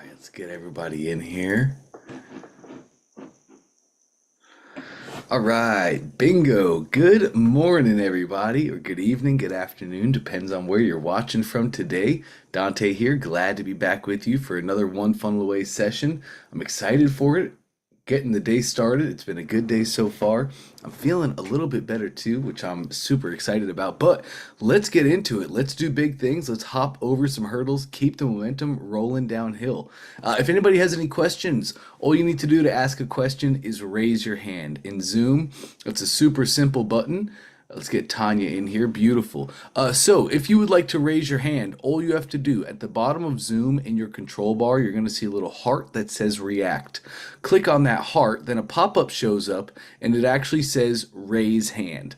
Let's get everybody in here. All right, bingo. Good morning, everybody, or good evening, good afternoon, depends on where you're watching from today. Dante here, glad to be back with you for another One Funnel Away session. I'm excited for it, getting the day started. It's been a good day so far. I'm feeling a little bit better too, which I'm super excited about. But let's get into it. Let's do big things. Let's hop over some hurdles, keep the momentum rolling downhill. If anybody has any questions, all you need to do to ask a question is raise your hand. In Zoom, it's a super simple button. Let's get Tanya in here. Beautiful. So if you would like to raise your hand, all you have to do at the bottom of Zoom in your control bar, you're going to see a little heart that says react. Click on that heart, then a pop-up shows up and it actually says raise hand.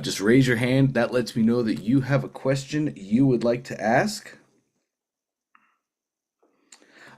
Just raise your hand. That lets me know that you have a question you would like to ask.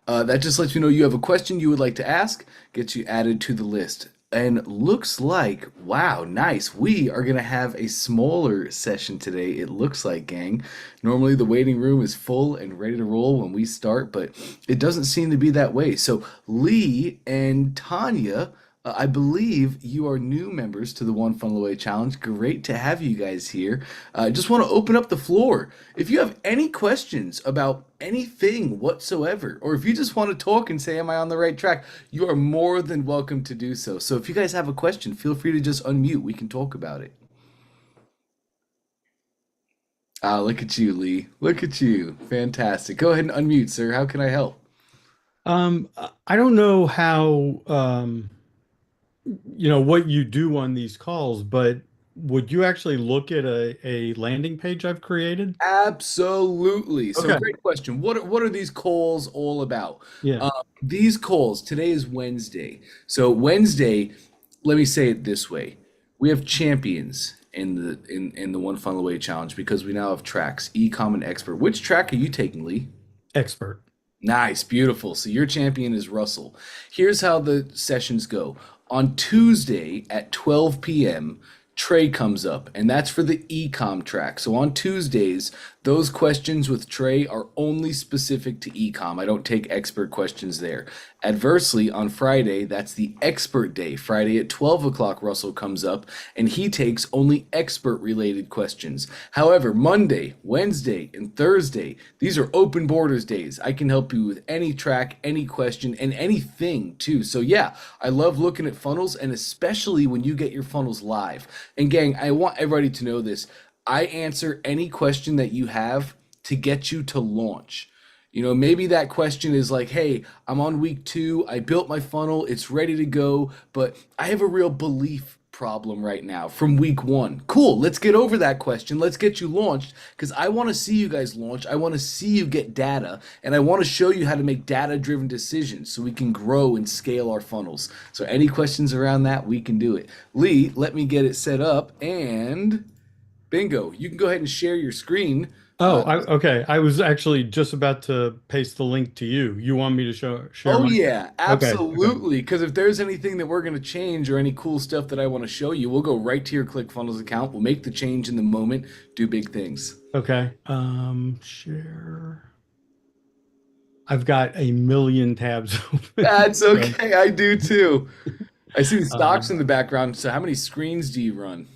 That just lets you know you have a question you would like to ask, gets you added to the list. And looks like, wow, nice. We are going to have a smaller session today, it looks like, gang. Normally the waiting room is full and ready to roll when we start, but it doesn't seem to be that way. So Lee and Tanya, I believe you are new members to the One Funnel Away Challenge. Great to have you guys here. I just want to open up the floor. If you have any questions about anything whatsoever, or if you just want to talk and say, am I on the right track? You are more than welcome to do so. So if you guys have a question, feel free to just unmute. We can talk about it. Ah, look at you, Lee. Look at you. Fantastic. Go ahead and unmute, sir. How can I help? I don't know how what you do on these calls, but would you actually look at a landing page I've created? Absolutely. So Okay. great question. What are these calls all about? Yeah. These calls, today is Wednesday. So Wednesday, let me say it this way. We have champions in the One Funnel Away Challenge because we now have tracks, e-com and expert. Which track are you taking, Lee? Expert. Nice, beautiful. So your champion is Russell. Here's how the sessions go. On Tuesday at 12 p.m., Trey comes up, and that's for the ecom track. So on Tuesdays, those questions with Trey are only specific to ecom. I don't take expert questions there. Adversely, on Friday, that's the expert day. Friday at 12 o'clock, Russell comes up, and he takes only expert related questions. However, Monday, Wednesday, and Thursday, these are open borders days. I can help you with any track, any question, and anything too. So yeah, I love looking at funnels, and especially when you get your funnels live. And gang, I want everybody to know this. I answer any question that you have to get you to launch. Maybe that question is like, hey, I'm on week 2, I built my funnel, it's ready to go, but I have a real belief problem right now from week 1. Cool, let's get over that question. Let's get you launched because I want to see you guys launch. I want to see you get data, and I want to show you how to make data-driven decisions so we can grow and scale our funnels. So any questions around that, we can do it. Lee, let me get it set up, and bingo, you can go ahead and share your screen. Oh, okay. I was actually just about to paste the link to you. You want me to share Oh my yeah, Okay, okay. absolutely. Because if there's anything that we're going to change or any cool stuff that I want to show you, we'll go right to your ClickFunnels account. We'll make the change in the moment, do big things. Okay. Share. I've got a million tabs open. That's So, okay. I do too. I see the stocks um, in the background. So how many screens do you run?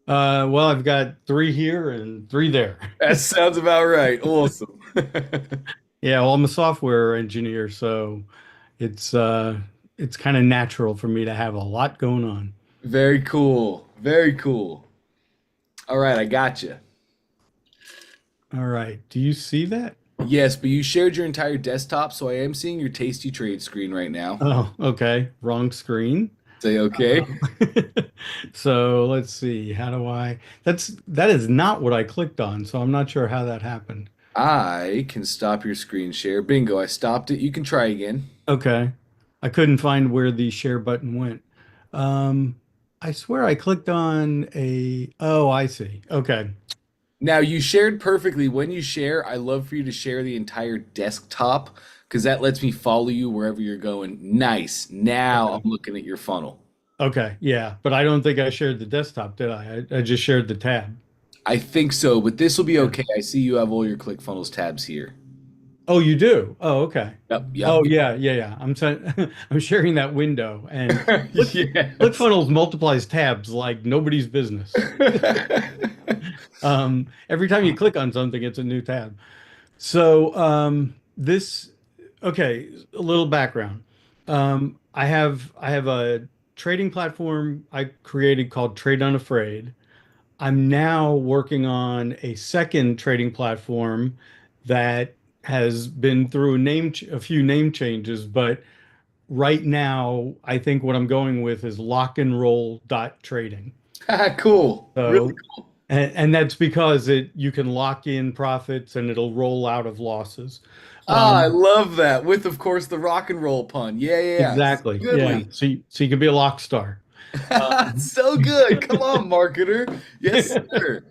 well, I've got 3 here and 3 there. That sounds about right. Awesome. Yeah, well, I'm a software engineer, so it's uh it's kind of natural for me to have a lot going on. Very cool. Very cool. All right, I got you. All right. Do you see that? Yes, but you shared your entire desktop, so I am seeing your Tasty Trade screen right now. Oh, okay. Wrong screen. Say okay. Um, so let's see. That is not what I clicked on, so I'm not sure how that happened. I can stop your screen share. Bingo, I stopped it. You can try again. Okay. I couldn't find where the share button went. Um, I swear I clicked on oh, I see. Okay. Now, you shared perfectly. When you share, I love for you to share the entire desktop because that lets me follow you wherever you're going. Nice. Now I'm Okay. looking at your funnel. Okay. Yeah, but I don't think I shared the desktop, did I? I just shared the tab. I think so, but this will be Yeah. okay. I see you have all your ClickFunnels tabs here. Oh, you do? Oh, okay. Yep, yep, Oh, yeah, yeah, yeah. I'm sharing that window, and yep. Click, Yes. ClickFunnels multiplies tabs like nobody's business. Every time you click on something, it's a new tab. So okay, a little background. I have a trading platform I created called Trade Unafraid. I'm now working on a second trading platform that has been through a few name changes, but right now I think what I'm going with is lock and roll dot trading. Cool. Really So, cool. and that's because you can lock in profits and it'll roll out of losses. Ah, I Um, love that. With, of course, the rock and roll pun. Yeah, yeah, yeah. So exactly. Yeah. goodly. So you can be a lock star. So good. Come on, marketer. Yes, sir.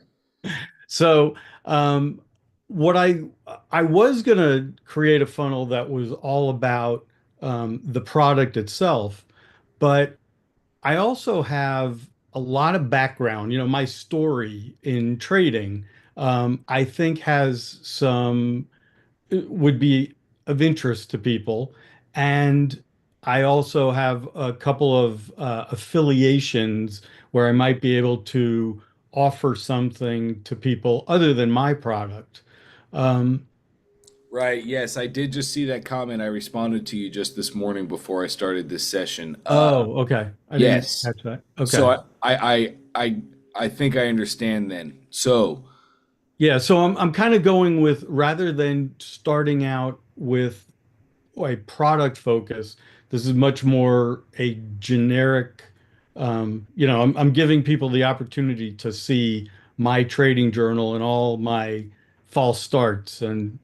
So, um, what I was gonna create a funnel that was all about the product itself, but I also have a lot of background. My story in trading, I think has some would be of interest to people. And I also have a couple of affiliations where I might be able to offer something to people other than my product. Um, Right. Yes, I did just see that comment. I responded to you just this morning before I started this session. oh, okay. I didn't Yes. catch that. So Okay. I think I understand then. So, Yeah, so I'm kind of going with rather than starting out with a product focus. This is much more a generic, I'm giving people the opportunity to see my trading journal and all my false starts and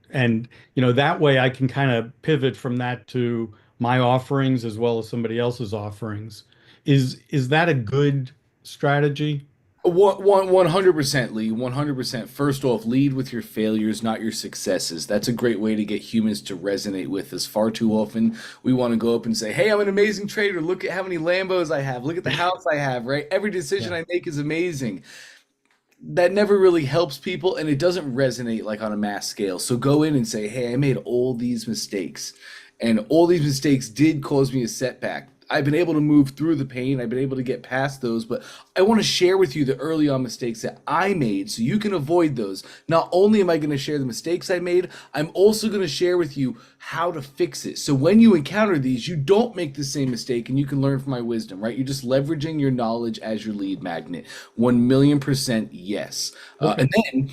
that way I can kind of pivot from that to my offerings as well as somebody else's offerings. Is that a good strategy? 100%, Lee. 100%. First off, lead with your failures, not your successes. That's a great way to get humans to resonate with us. Far too often, we want to go up and say, "Hey, I'm an amazing trader. Look at how many Lambos I have. Look at the house I have." Right? Every decision Yeah. I make is amazing. That never really helps people, and it doesn't resonate like on a mass scale. So go in and say, "Hey, I made all these mistakes, and all these mistakes did cause me a setback. I've been able to move through the pain. I've been able to get past those, but I want to share with you the early on mistakes that I made so you can avoid those. Not only am I going to share the mistakes I made, I'm also going to share with you how to fix it. So when you encounter these, you don't make the same mistake and you can learn from my wisdom, right? You're just leveraging your knowledge as your lead magnet. 1,000,000% yes. Okay. And then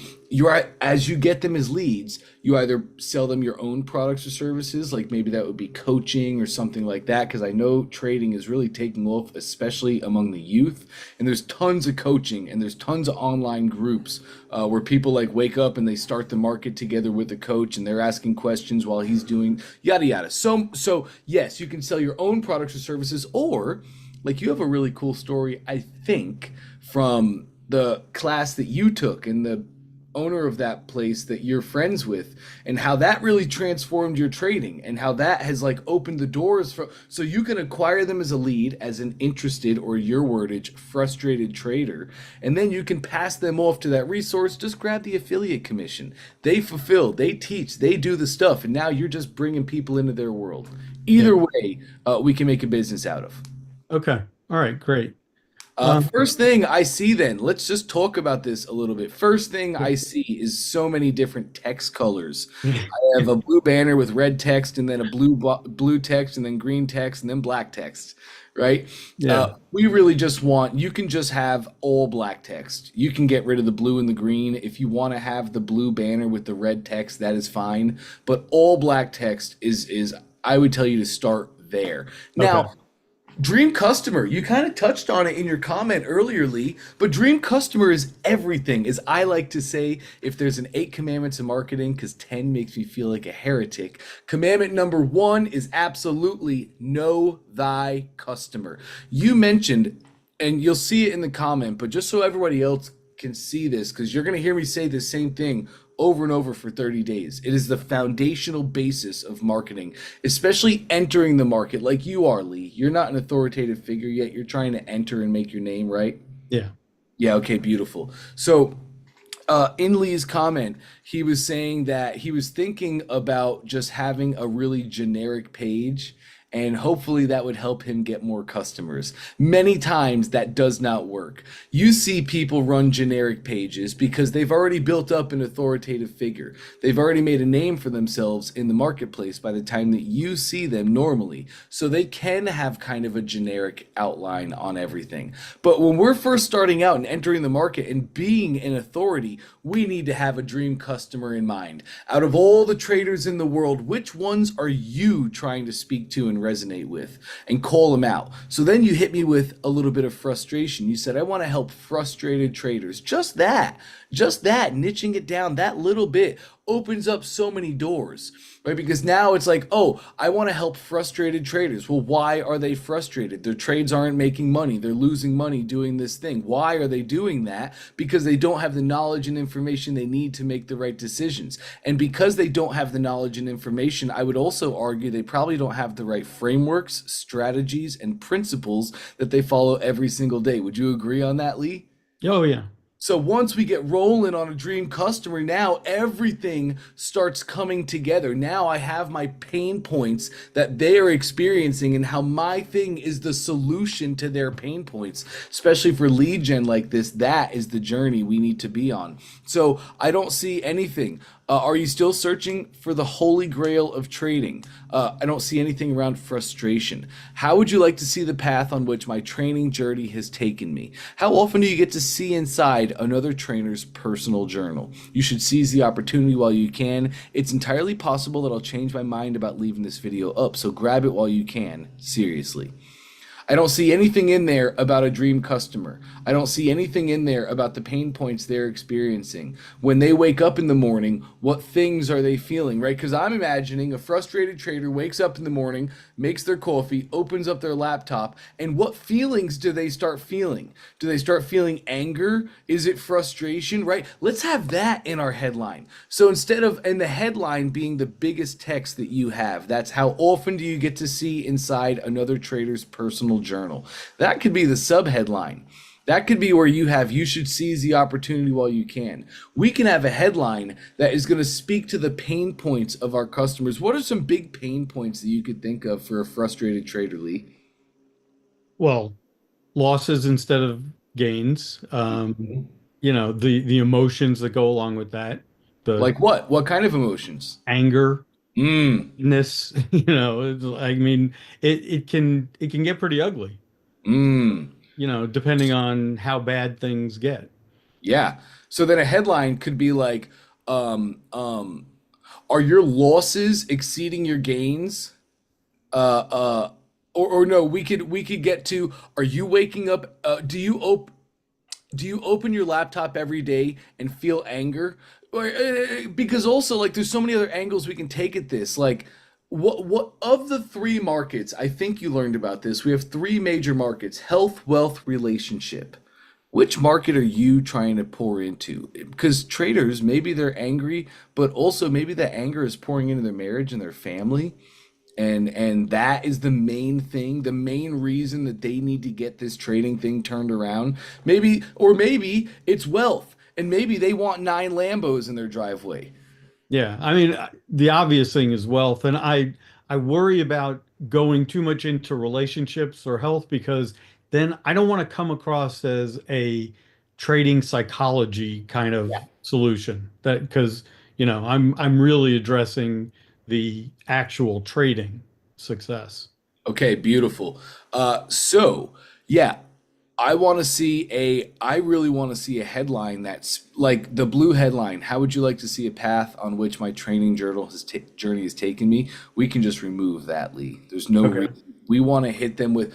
as you get them as leads, you either sell them your own products or services, like maybe that would be coaching or something like that, because I know trading is really taking off, especially among the youth. And there's tons of coaching and there's tons of online groups where people like wake up and they start the market together with a coach and they're asking questions while he's doing yada yada. So yes, you can sell your own products or services, or like you have a really cool story, I think, from the class that you took and the owner of that place that you're friends with, and how that really transformed your trading and how that has like opened the doors for so you can acquire them as a lead, as an interested, or your wordage, frustrated trader, and then you can pass them off to that resource. Just grab the affiliate commission. They fulfill, they teach, they do the stuff, and now you're just bringing people into their world. Yeah. Either way, we can make a business out of. Okay. All right, great. Um, First thing I see then, let's just talk about this a little bit. First thing I see is so many different text colors. I have a blue banner with red text, and then a blue text, and then green text, and then black text, right? yeah. We really just want, you can just have all black text. You can get rid of the blue and the green. If you want to have the blue banner with the red text, that is fine. But all black text is I would tell you to start there. Okay. Now, Dream customer, you kind of touched on it in your comment earlier, Lee, but dream customer is everything. As I like to say, if there's an 8 commandments of marketing, because 10 makes me feel like a heretic, commandment number 1 is absolutely know thy customer. You mentioned, and you'll see it in the comment, but just so everybody else can see this, because you're going to hear me say the same thing over and over for 30 days. It is the foundational basis of marketing, especially entering the market like you are, Lee. You're not an authoritative figure yet. You're trying to enter and make your name, right? Yeah. Yeah, okay, beautiful. So In Lee's comment, he was saying that he was thinking about just having a really generic page, and hopefully that would help him get more customers. Many times that does not work. You see people run generic pages because they've already built up an authoritative figure. They've already made a name for themselves in the marketplace by the time that you see them normally. So they can have kind of a generic outline on everything. But when we're first starting out and entering the market and being an authority, we need to have a dream customer in mind. Out of all the traders in the world, which ones are you trying to speak to and resonate with, and call them out? So then you hit me with a little bit of frustration. You said, I want to help frustrated traders. Just that, niching it down that little bit opens up so many doors, right? Because now it's like, oh, I want to help frustrated traders. Well, why are they frustrated? Their trades aren't making money. They're losing money doing this thing. Why are they doing that? Because they don't have the knowledge and information they need to make the right decisions. And because they don't have the knowledge and information, I would also argue they probably don't have the right frameworks, strategies, and principles that they follow every single day. Would you agree on that, Lee? Oh yeah. So once we get rolling on a dream customer, now everything starts coming together. Now I have my pain points that they are experiencing and how my thing is the solution to their pain points. Especially for lead gen like this, that is the journey we need to be on. So I don't see anything. Are you still searching for the holy grail of trading? I don't see anything around frustration. How would you like to see the path on which my training journey has taken me? How often do you get to see inside another trainer's personal journal? You should seize the opportunity while you can. It's entirely possible that I'll change my mind about leaving this video up, so grab it while you can. Seriously. I don't see anything in there about a dream customer. I don't see anything in there about the pain points they're experiencing. When they wake up in the morning, what things are they feeling, right? Because I'm imagining a frustrated trader wakes up in the morning, makes their coffee, opens up their laptop, and what feelings do they start feeling? Do they start feeling anger? Is it frustration, right? Let's have that in our headline. So instead of, and the headline being the biggest text that you have, that's how often do you get to see inside another trader's personal journal. That could be the subheadline. That could be where you have, you should seize the opportunity while you can. We can have a headline that is going to speak to the pain points of our customers. What are some big pain points that you could think of for a frustrated trader, Lee? Well, losses instead of gains. The emotions that go along with that, the Like what? What kind of emotions? anger, Mm, ness, I mean, it can get pretty ugly, mm. depending on how bad things get. Yeah. So then a headline could be like, um, um, are your losses exceeding your gains? Or no, we could get to, are you waking up, do you open your laptop every day and feel anger? Because also, like, there's so many other angles we can take at this. Like, what of the three markets? I think you learned about this. We have three major markets: health, wealth, relationship. Which market are you trying to pour into? Because traders, maybe they're angry, but also maybe that anger is pouring into their marriage and their family, and that is the main thing, the main reason that they need to get this trading thing turned around. Maybe it's wealth, and maybe they want 9 Lambos in their driveway. Yeah, I mean, the obvious thing is wealth, and I worry about going too much into relationships or health because then I don't want to come across as a trading psychology kind of solution. That because I'm really addressing the actual trading success. Okay, beautiful. So yeah, I really want to see a headline that's like the blue headline. How would you like to see a path on which my training journey has taken me? We can just remove that, Lee. There's no Okay. reason. We want to hit them with,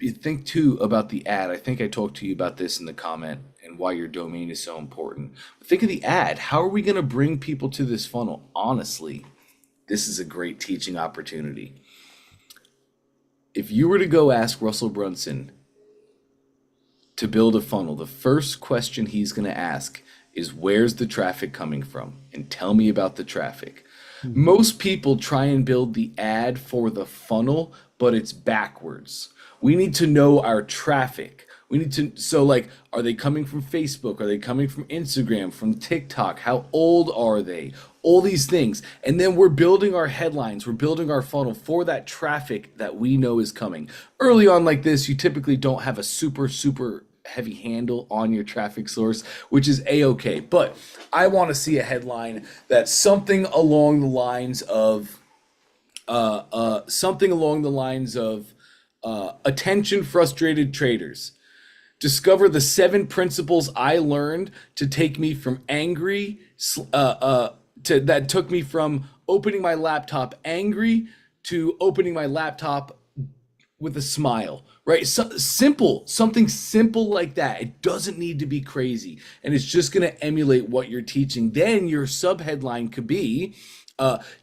you think too about the ad. I think I talked to you about this in the comment and why your domain is so important. But think of the ad. How are we going to bring people to this funnel? Honestly, this is a great teaching opportunity. If you were to go ask Russell Brunson to build a funnel, the first question he's going to ask is, where's the traffic coming from? And tell me about the traffic. Mhm. Most people try and build the ad for the funnel, but it's backwards. We need to know our traffic. We need to, so like, are they coming from Facebook? Are they coming from Instagram, from TikTok? How old are they? All these things. And then we're building our headlines, we're building our funnel for that traffic that we know is coming. Early on, like this, you typically don't have a super heavy handle on your traffic source, which is a-okay. But I want to see a headline that's something along the lines of attention frustrated traders. Discover the 7 principles I learned to take me from angry, that took me from opening my laptop angry to opening my laptop with a smile, right? Something simple like that. It doesn't need to be crazy, and it's just going to emulate what you're teaching. Then your subheadline could be,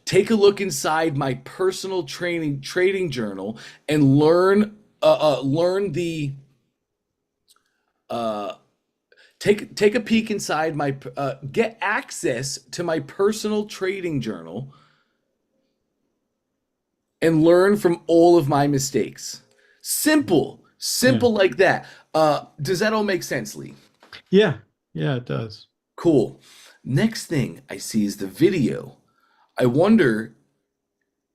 take a look inside my personal trading journal and learn the take a peek inside my get access to my personal trading journal and learn from all of my mistakes. Yeah. Simple like that. Does that all make sense, Lee? Yeah. Yeah, it does. Cool. Next thing I see is the video. I wonder,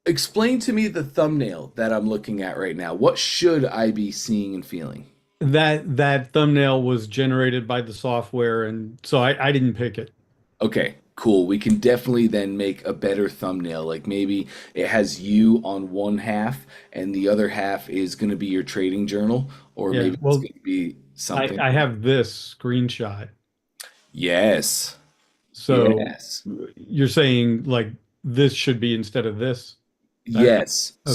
explain to me the thumbnail that I'm looking at right now. What should I be seeing and feeling? That thumbnail was generated by the software, and so I didn't pick it. Okay, cool. We can definitely then make a better thumbnail. Like maybe it has you on one half and the other half is going to be your trading journal, or Yeah. maybe it's Well, going to be something. I have this screenshot. Yes. So Yes. you're saying like this should be instead of this? That Yes, okay.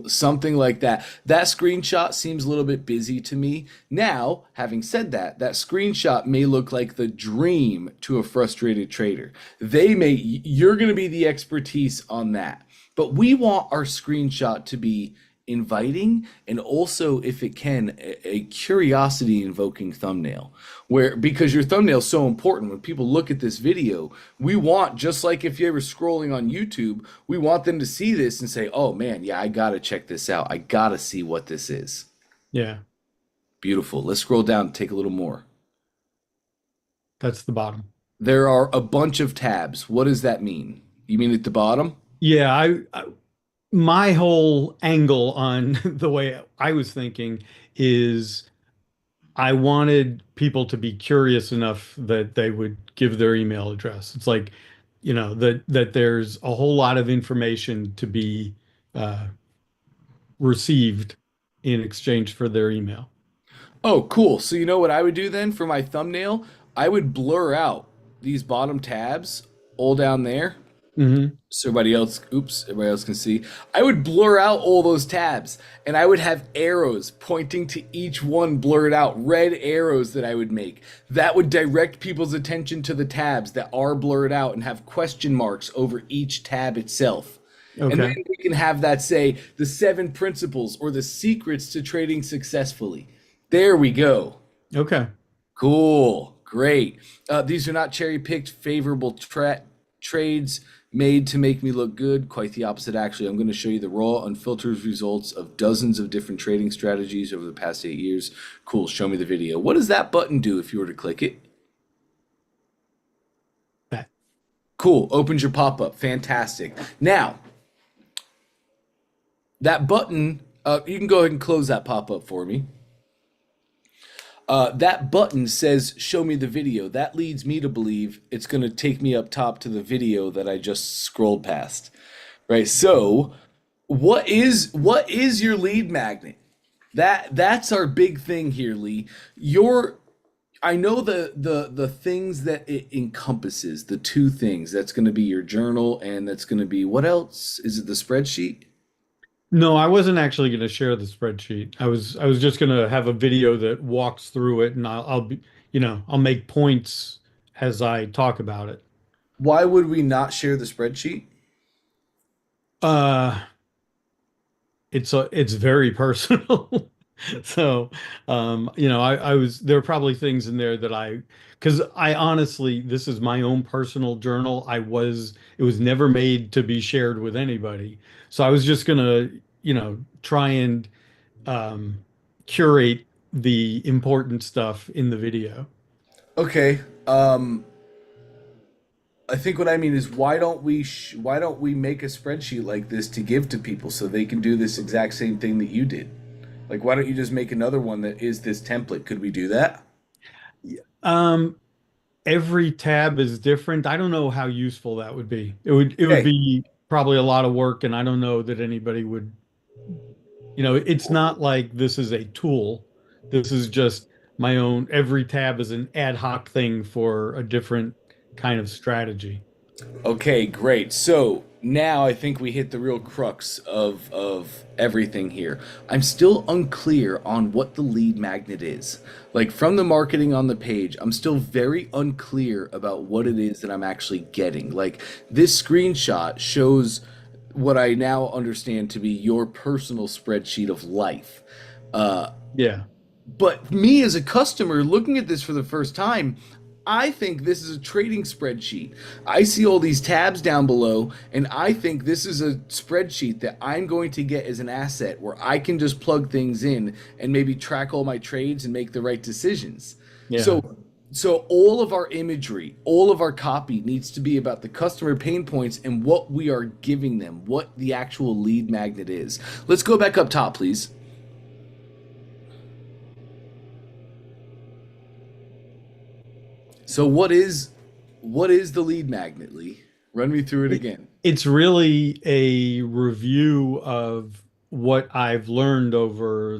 something like that. That screenshot seems a little bit busy to me. Now, having said that, that screenshot may look like the dream to a frustrated trader. You're going to be the expertise on that. But we want our screenshot to be inviting and also, if it can, a curiosity invoking thumbnail. Where, because your thumbnail is so important, when people look at this video, we want, just like if you're ever scrolling on YouTube, we want them to see this and say, oh man, yeah, I gotta check this out. I gotta see what this is. Yeah, Beautiful. Let's scroll down and take a little more. that's the bottom. There are a bunch of tabs. What does that mean? You mean at the bottom? Yeah, my whole angle on the way I was thinking is I wanted people to be curious enough that they would give their email address. It's like, that there's a whole lot of information to be uh, received in exchange for their email. Oh, cool. So you know what I would do then for my thumbnail? I would blur out these bottom tabs all down there Hmm. so everybody else can see. I would blur out all those tabs and I would have arrows pointing to each one blurred out, red arrows that I would make. That would direct people's attention to the tabs that are blurred out and have question marks over each tab itself. And then Okay. we can have that say the 7 principles or the secrets to trading successfully. There we go. Okay. Cool. Great. These are not cherry picked favorable trades made to make me look good. Quite the opposite, actually. I'm going to show you the raw, unfiltered results of dozens of different trading strategies over the past 8 years. Cool. Show me the video. What does that button do if you were to click it? That. Cool. Opens your pop up. Fantastic. Now, that button, you can go ahead and close that pop up for me. That button says show me the video. That leads me to believe it's going to take me up top to the video that I just scrolled past. Right? So, what is your lead magnet? That's our big thing here, Lee. Your I know the things that it encompasses, the two things. That's going to be your journal and that's going to be what else? Is it the spreadsheet? No, I wasn't actually going to share the spreadsheet. I was just going to have a video that walks through it, and I'll be, I'll make points as I talk about it. Why would we not share the spreadsheet? Uh, it's very personal. So, I was there are probably things in there that because I honestly, this is my own personal journal. It was never made to be shared with anybody. So I was just gonna, try and um, curate the important stuff in the video. Okay. I think what I mean is why don't we make a spreadsheet like this to give to people so they can do this exact same thing that you did? Like, why don't you just make another one that is this template? Could we do that? Um, every tab is different. I don't know how useful that would be. It would Okay. be probably a lot of work, and I don't know that anybody would, it's not like this is a tool. This is just my own, every tab is an ad hoc thing for a different kind of strategy. Okay, great. So now I think we hit the real crux of everything here. I'm still unclear on what the lead magnet is. Like from the marketing on the page, I'm still very unclear about what it is that I'm actually getting. Like this screenshot shows what I now understand to be your personal spreadsheet of life. Yeah. But me as a customer looking at this for the first time, I think this is a trading spreadsheet. I see all these tabs down below, and I think this is a spreadsheet that I'm going to get as an asset where I can just plug things in and maybe track all my trades and make the right decisions. Yeah. So all of our imagery, all of our copy needs to be about the customer pain points and what we are giving them, what the actual lead magnet is. Let's go back up top, please. So what is the lead magnet, Lee? Run me through it It, again. it's really a review of what I've learned over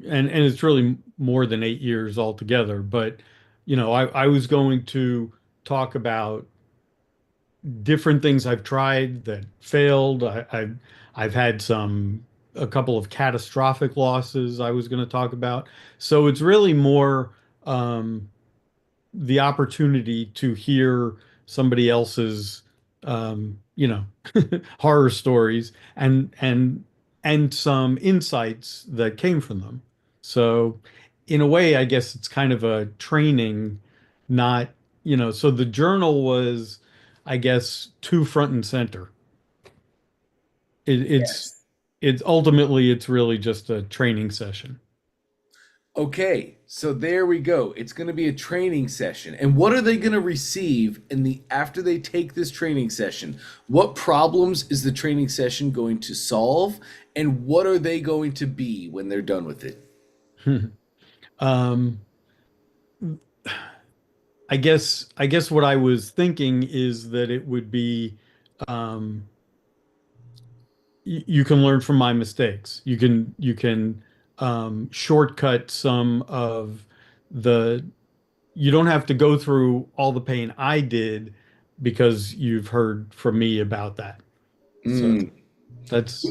and it's really more than 8 years altogether. But, I was going to talk about different things I've tried that failed. I've had a couple of catastrophic losses I was going to talk about. So it's really more the opportunity to hear somebody else's you know horror stories and some insights that came from them. So in a way, I guess it's kind of a training, not, so the journal was, I guess, too front and center. It, it's Yes. it's ultimately it's really just a training session. Okay, so there we go. It's going to be a training session. And what are they going to receive in the after they take this training session? What problems is the training session going to solve and what are they going to be when they're done with it? Um, I guess what I was thinking is that it would be um, you can learn from my mistakes. You can shortcut some of the. You don't have to go through all the pain I did because you've heard from me about that. So Mm. that's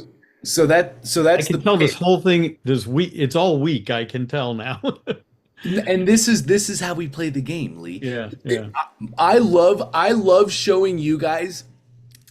So I that's the can tell this plan. whole thing this week. It's all week. I can tell now. And this is how we play the game, Lee. Yeah, yeah. I love showing you guys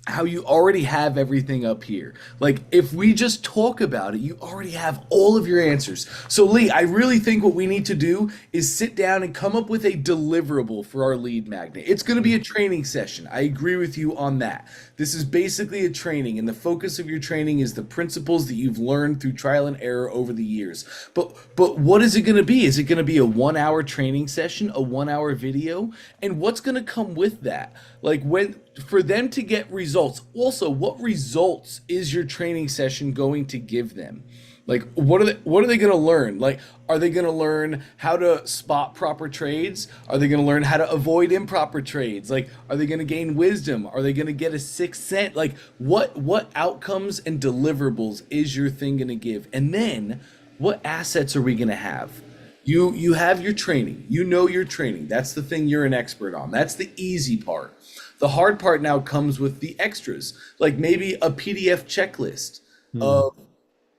how you already have everything up here. Like, if we just talk about it, you already have all of your answers. So, Lee, I really think what we need to do is sit down and come up with a deliverable for our lead magnet. It's going to be a training session. I agree with you on that. This is basically a training, and the focus of your training is the principles that you've learned through trial and error over the years. But what is it going to be? Is it going to be a 1 hour training session, a 1 hour video? And what's going to come with that? Like when for them to get results. Also, what results is your training session going to give them? Like what are they going to learn? Like are they going to learn how to spot proper trades? Are they going to learn how to avoid improper trades? Like are they going to gain wisdom? Are they going to get a sixth sense? Like what outcomes and deliverables is your thing going to give? And then what assets are we going to have? You have your training. You know your training. That's the thing you're an expert on. That's the easy part. The hard part now comes with the extras, like maybe a PDF checklist Hmm. of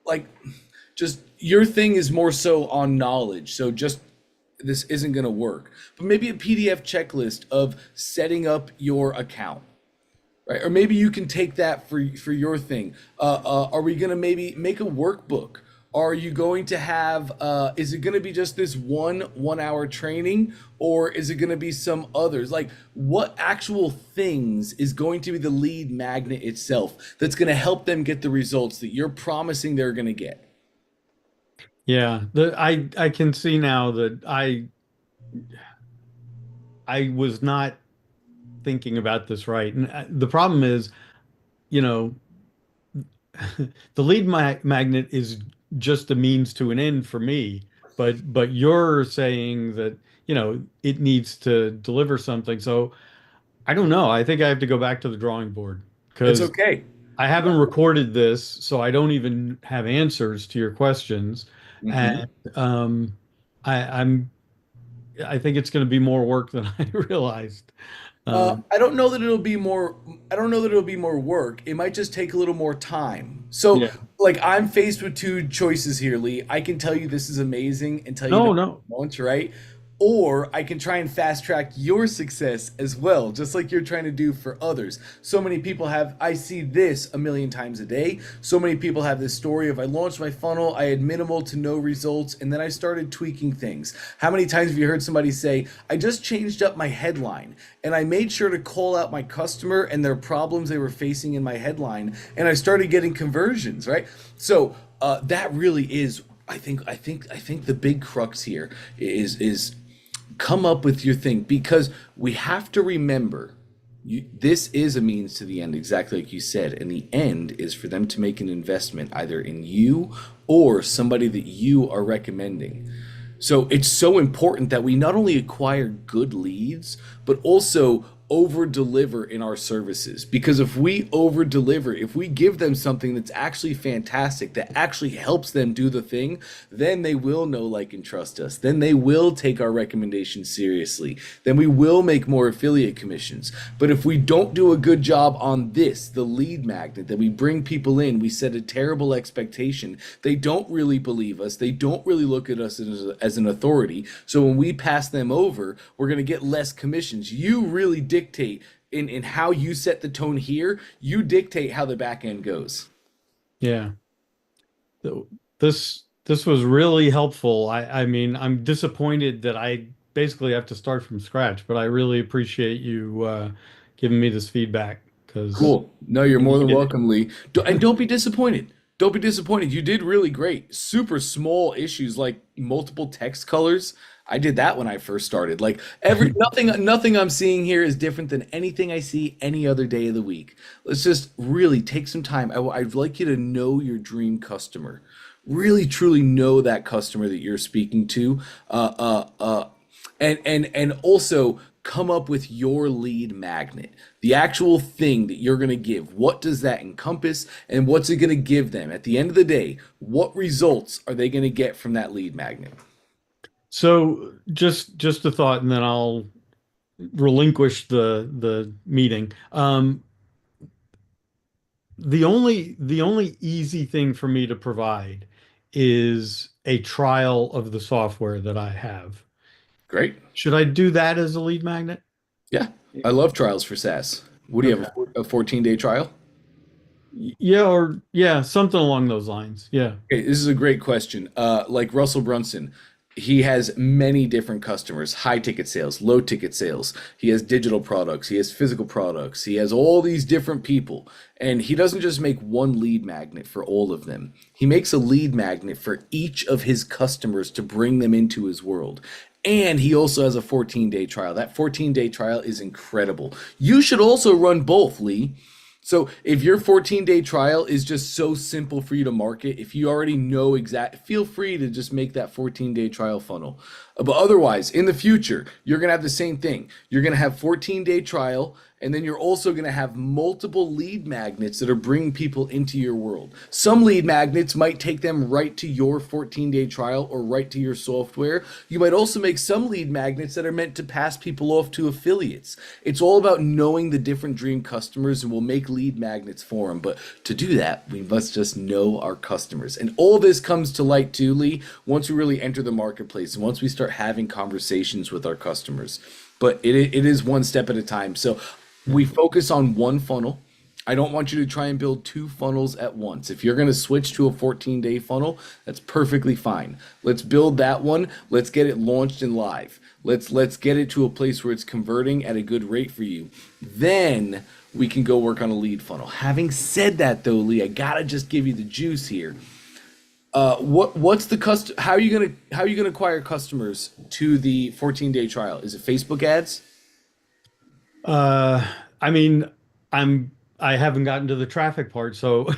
like just your thing is more so on knowledge. So just this isn't going to work. But maybe a PDF checklist of setting up your account, right? Or maybe you can take that for your thing. Are we gonna maybe make a workbook? Are you going to have? Is it gonna be just this 1 hour training, or is it gonna be some others? Like, what actual things is going to be the lead magnet itself that's gonna help them get the results that you're promising they're gonna get? Yeah, I can see now that I was not thinking about this right. And the problem is, you know, the lead magnet is just a means to an end for me, but you're saying that, it needs to deliver something. So I don't know. I think I have to go back to the drawing board It's because okay. I haven't recorded this, so I don't even have answers to your questions. And Mhm. um, I'm I think it's going to be more work than I realized. Um, I don't know that it'll be more. I don't know that it'll be more work. It might just take a little more time. So, yeah. like, I'm faced with two choices here, Lee. I can tell you this is amazing and tell you no, No, it no. won't, right? Or I can try and fast track your success as well, just like you're trying to do for others. So many people have, I see this a million times a day. So many people have this story of I launched my funnel, I had minimal to no results, and then I started tweaking things. How many times have you heard somebody say, I just changed up my headline and I made sure to call out my customer and their problems they were facing in my headline, and I started getting conversions, right? So that really is I think the big crux here is come up with your thing because we have to remember this is a means to the end, exactly like you said. And the end is for them to make an investment either in you or somebody that you are recommending. So it's so important that we not only acquire good leads, but also over deliver in our services. Because if we over deliver, if we give them something that's actually fantastic, that actually helps them do the thing, then they will know, like, and trust us. Then they will take our recommendations seriously. Then we will make more affiliate commissions. But if we don't do a good job on this, the lead magnet, that we bring people in, we set a terrible expectation. They don't really believe us. They don't really look at us as an authority. So when we pass them over, we're going to get less commissions. You really dictate in how you set the tone here. You dictate how the back end goes. Yeah. Th- this was really helpful. I mean, I'm disappointed that I basically have to start from scratch, but I really appreciate you giving me this feedback because Cool. No, you're I more than needed it. welcome, Lee. And don't be disappointed. Don't be disappointed. You did really great. Super small issues like multiple text colors. I did that when I first started. Like every nothing I'm seeing here is different than anything I see any other day of the week. Let's just really take some time. I'd like you to know your dream customer. Really truly know that customer that you're speaking to. And also come up with your lead magnet, the actual thing that you're going to give. What does that encompass, and what's it going to give them at the end of the day? What results are they going to get from that lead magnet? So just a thought, and then I'll relinquish the meeting. The only easy thing for me to provide is a trial of the software that I have. Great. Should I do that as a lead magnet? Yeah, I love trials for SaaS. What do you have, Okay. a 14-day trial? Yeah, or yeah, something along those lines. Yeah. Okay, this is a great question. Like Russell Brunson, he has many different customers, high ticket sales, low ticket sales. He has digital products, he has physical products, he has all these different people. And he doesn't just make one lead magnet for all of them. He makes a lead magnet for each of his customers to bring them into his world. And he also has a 14-day trial. That 14-day trial is incredible. You should also run both, Lee. So if your 14-day trial is just so simple for you to market, if you already know exact, feel free to just make that 14-day trial funnel. But otherwise, in the future, you're going to have the same thing. You're going to have 14-day trial, and then you're also going to have multiple lead magnets that are bringing people into your world. Some lead magnets might take them right to your 14-day trial or right to your software. You might also make some lead magnets that are meant to pass people off to affiliates. It's all about knowing the different dream customers, and we'll make lead magnets for them. But to do that, we must just know our customers. And all this comes to light too, Lee, once we really enter the marketplace and once we start having conversations with our customers. But it is one step at a time. So we focus on one funnel. I don't want you to try and build two funnels at once. If you're going to switch to a 14-day funnel, that's perfectly fine. Let's build that one. Let's get it launched and live. Let's get it to a place where it's converting at a good rate for you. Then we can go work on a lead funnel. Having said that though, Lee, I got to just give you the juice here. What's the how are you gonna acquire customers to the 14-day trial? Is it Facebook ads? Uh, I mean, I'm I haven't gotten to the traffic part, so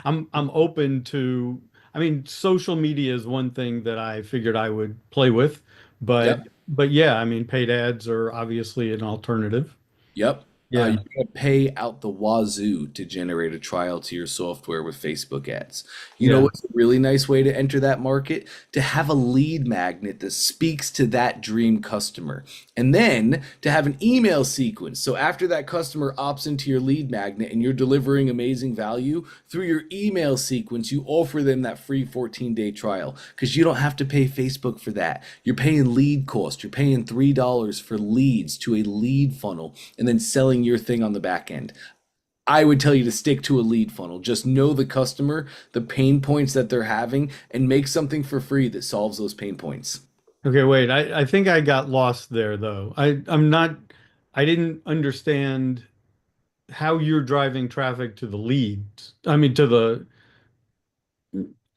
I'm open to. I mean, social media is one thing that I figured I would play with, but Yep. but yeah, I mean, paid ads are obviously an alternative. Yep. Yeah, You're gonna pay out the wazoo to generate a trial to your software with Facebook ads. You know yeah. what's a really nice way to enter that market? To have a lead magnet that speaks to that dream customer. And then to have an email sequence. So after that customer opts into your lead magnet and you're delivering amazing value, through your email sequence, you offer them that free 14-day trial because you don't have to pay Facebook for that. You're paying lead cost. You're paying $3 for leads to a lead funnel and then selling your thing on the back end. I would tell you to stick to a lead funnel. Just know the customer, the pain points that they're having, and make something for free that solves those pain points. Okay, wait. I think I got lost there though. I'm not. I didn't understand how you're driving traffic to the leads. I mean, to the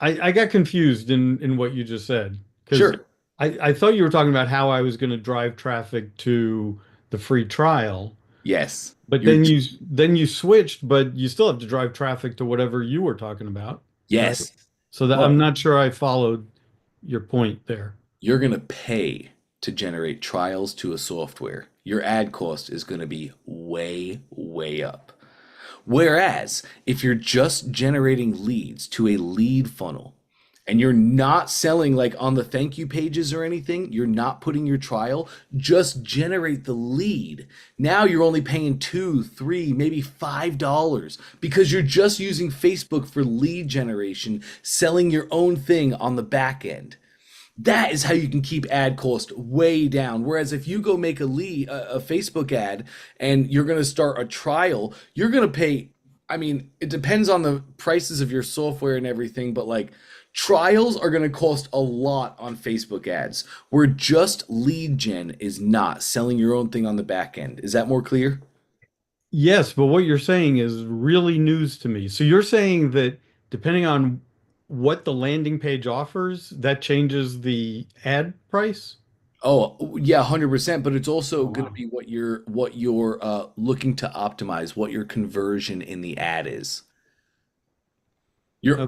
I got confused in what you just said because Sure. I thought you were talking about how I was going to drive traffic to the free trial, Yes. but You're then you switched, but you still have to drive traffic to whatever you were talking about, right? yes. So that I'm Well, not sure I followed your point there. you're going to pay to generate trials to a software. Your ad cost is going to be way, way up. Whereas if you're just generating leads to a lead funnel and you're not selling like on the thank you pages or anything, you're not putting your trial, just generate the lead. Now you're only paying two, three, maybe $5 because you're just using Facebook for lead generation, selling your own thing on the back end. That is how you can keep ad cost way down. Whereas if you go make a Facebook ad and you're going to start a trial, you're going to pay. I mean, it depends on the prices of your software and everything, but like trials are going to cost a lot on Facebook ads, where just lead gen is not selling your own thing on the back end. Is that more clear? Yes, but what you're saying is really news to me. So you're saying that depending on what the landing page offers, that changes the ad price? Oh, yeah, 100%, but it's also Oh, going to wow. be what you're looking to optimize, what your conversion in the ad is. Okay.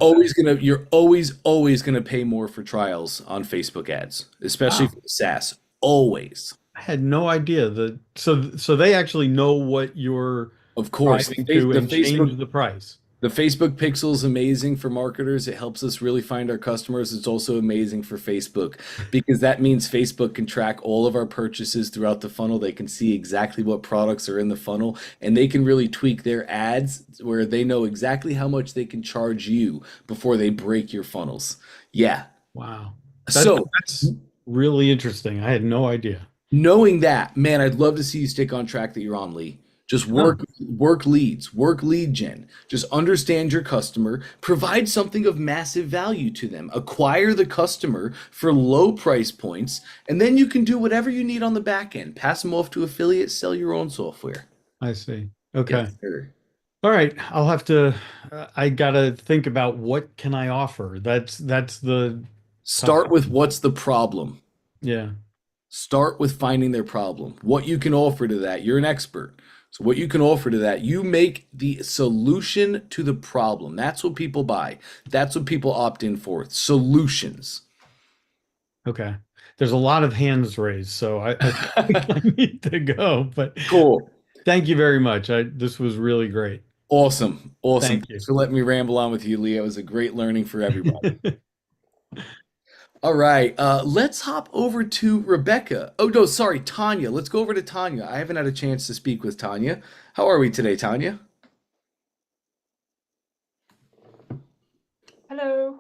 You're always gonna pay more for trials on Facebook ads, especially Wow. for SaaS. Always. I had no idea that so they actually know what you're Of course, driving to The and change Facebook the price. the Facebook pixel is amazing for marketers. It helps us really find our customers. It's also amazing for Facebook because that means Facebook can track all of our purchases throughout the funnel. They can see exactly what products are in the funnel and they can really tweak their ads where they know exactly how much they can charge you before they break your funnels. Yeah. Wow. That So, that's really interesting. I had no idea. knowing that, man, I'd love to see you stick on track that you're on, Lee. Just Oh, work leads, work lead gen. Just understand your customer, provide something of massive value to them, acquire the customer for low price points, and then you can do whatever you need on the back end. Pass them off to affiliates, sell your own software. I see. Okay. Yes, sir. All right. I'll have to I gotta think about what can I offer. That's the tough Start with one. what's the problem. Yeah. Start with finding their problem. What you can offer to that. You're an expert. So what you can offer to that, you make the solution to the problem. That's what people buy. That's what people opt in for. Solutions. Okay. There's a lot of hands raised, so I think I need to go. But Cool. thank you very much. This was really great. Awesome. Awesome. Thank Thanks you. for letting me ramble on with you, Leah. It was a great learning for everybody. All right. Let's hop over to Rebecca. Oh, no, sorry, Tanya. Let's go over to Tanya. I haven't had a chance to speak with Tanya. How are we today, Tanya? Hello.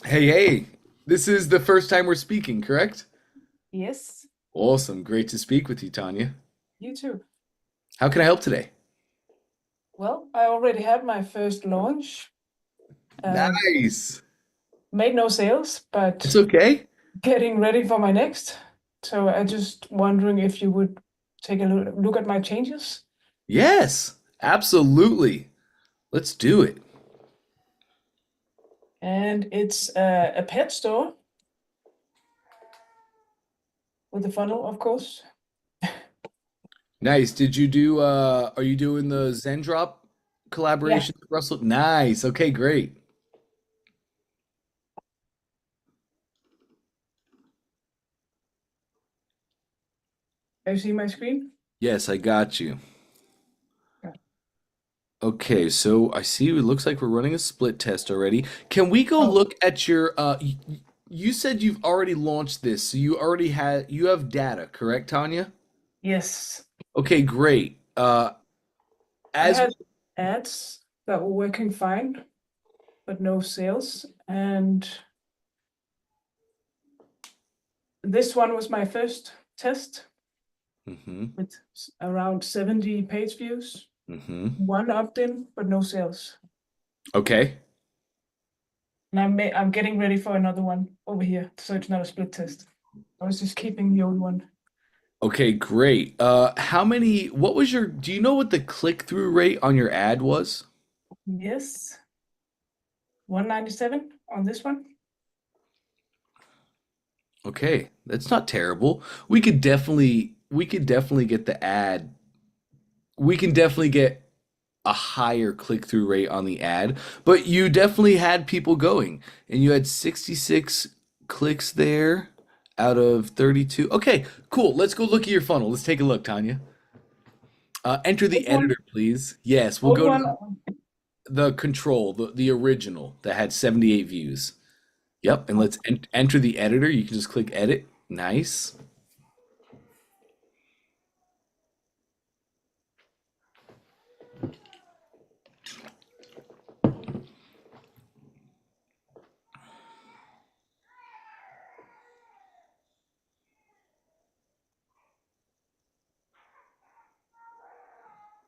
Hey, hey. This is the first time we're speaking, correct? Yes, Awesome. Great to speak with you, Tanya. you too. How can I help today? Well, I already had my first launch. Nice. Made no sales, It's but okay. getting ready for my next. So I just wondering if you would take a look at my changes. Yes, absolutely. Let's do it. And it's a pet store with the funnel, of course. Nice. Did you do are you doing the Zen Drop Yeah, collaboration with Russell? Nice. Okay, great. you see my screen? Yes, I got you. Yeah. Okay, so I see it looks like we're running a split test already. Can we go Oh, look at your you said you've already launched this, so you have data, correct, Tanya? yes. Okay, great. I As had ads that were working fine, but no sales. And this one was my first test mm-hmm, with around 70 page views, mm-hmm. one opt-in, but no sales. Okay. And I'm getting ready for another one over here, so it's not a split test. I was just keeping the old one. Okay, great. What was your, do you know what the click-through rate on your ad was? Yes, 197 on this one. Okay, that's not terrible. We could definitely get the ad. We can definitely get a higher click-through rate on the ad, but you definitely had people going and you had 66 clicks there out of 32. Okay, cool. Let's go look at your funnel. Let's take a look, Tanya. Enter This the one, editor, please. Yes, we'll old go to one. the control, the original that had 78 views. Yep, and let's enter the editor. You can just click edit. Nice.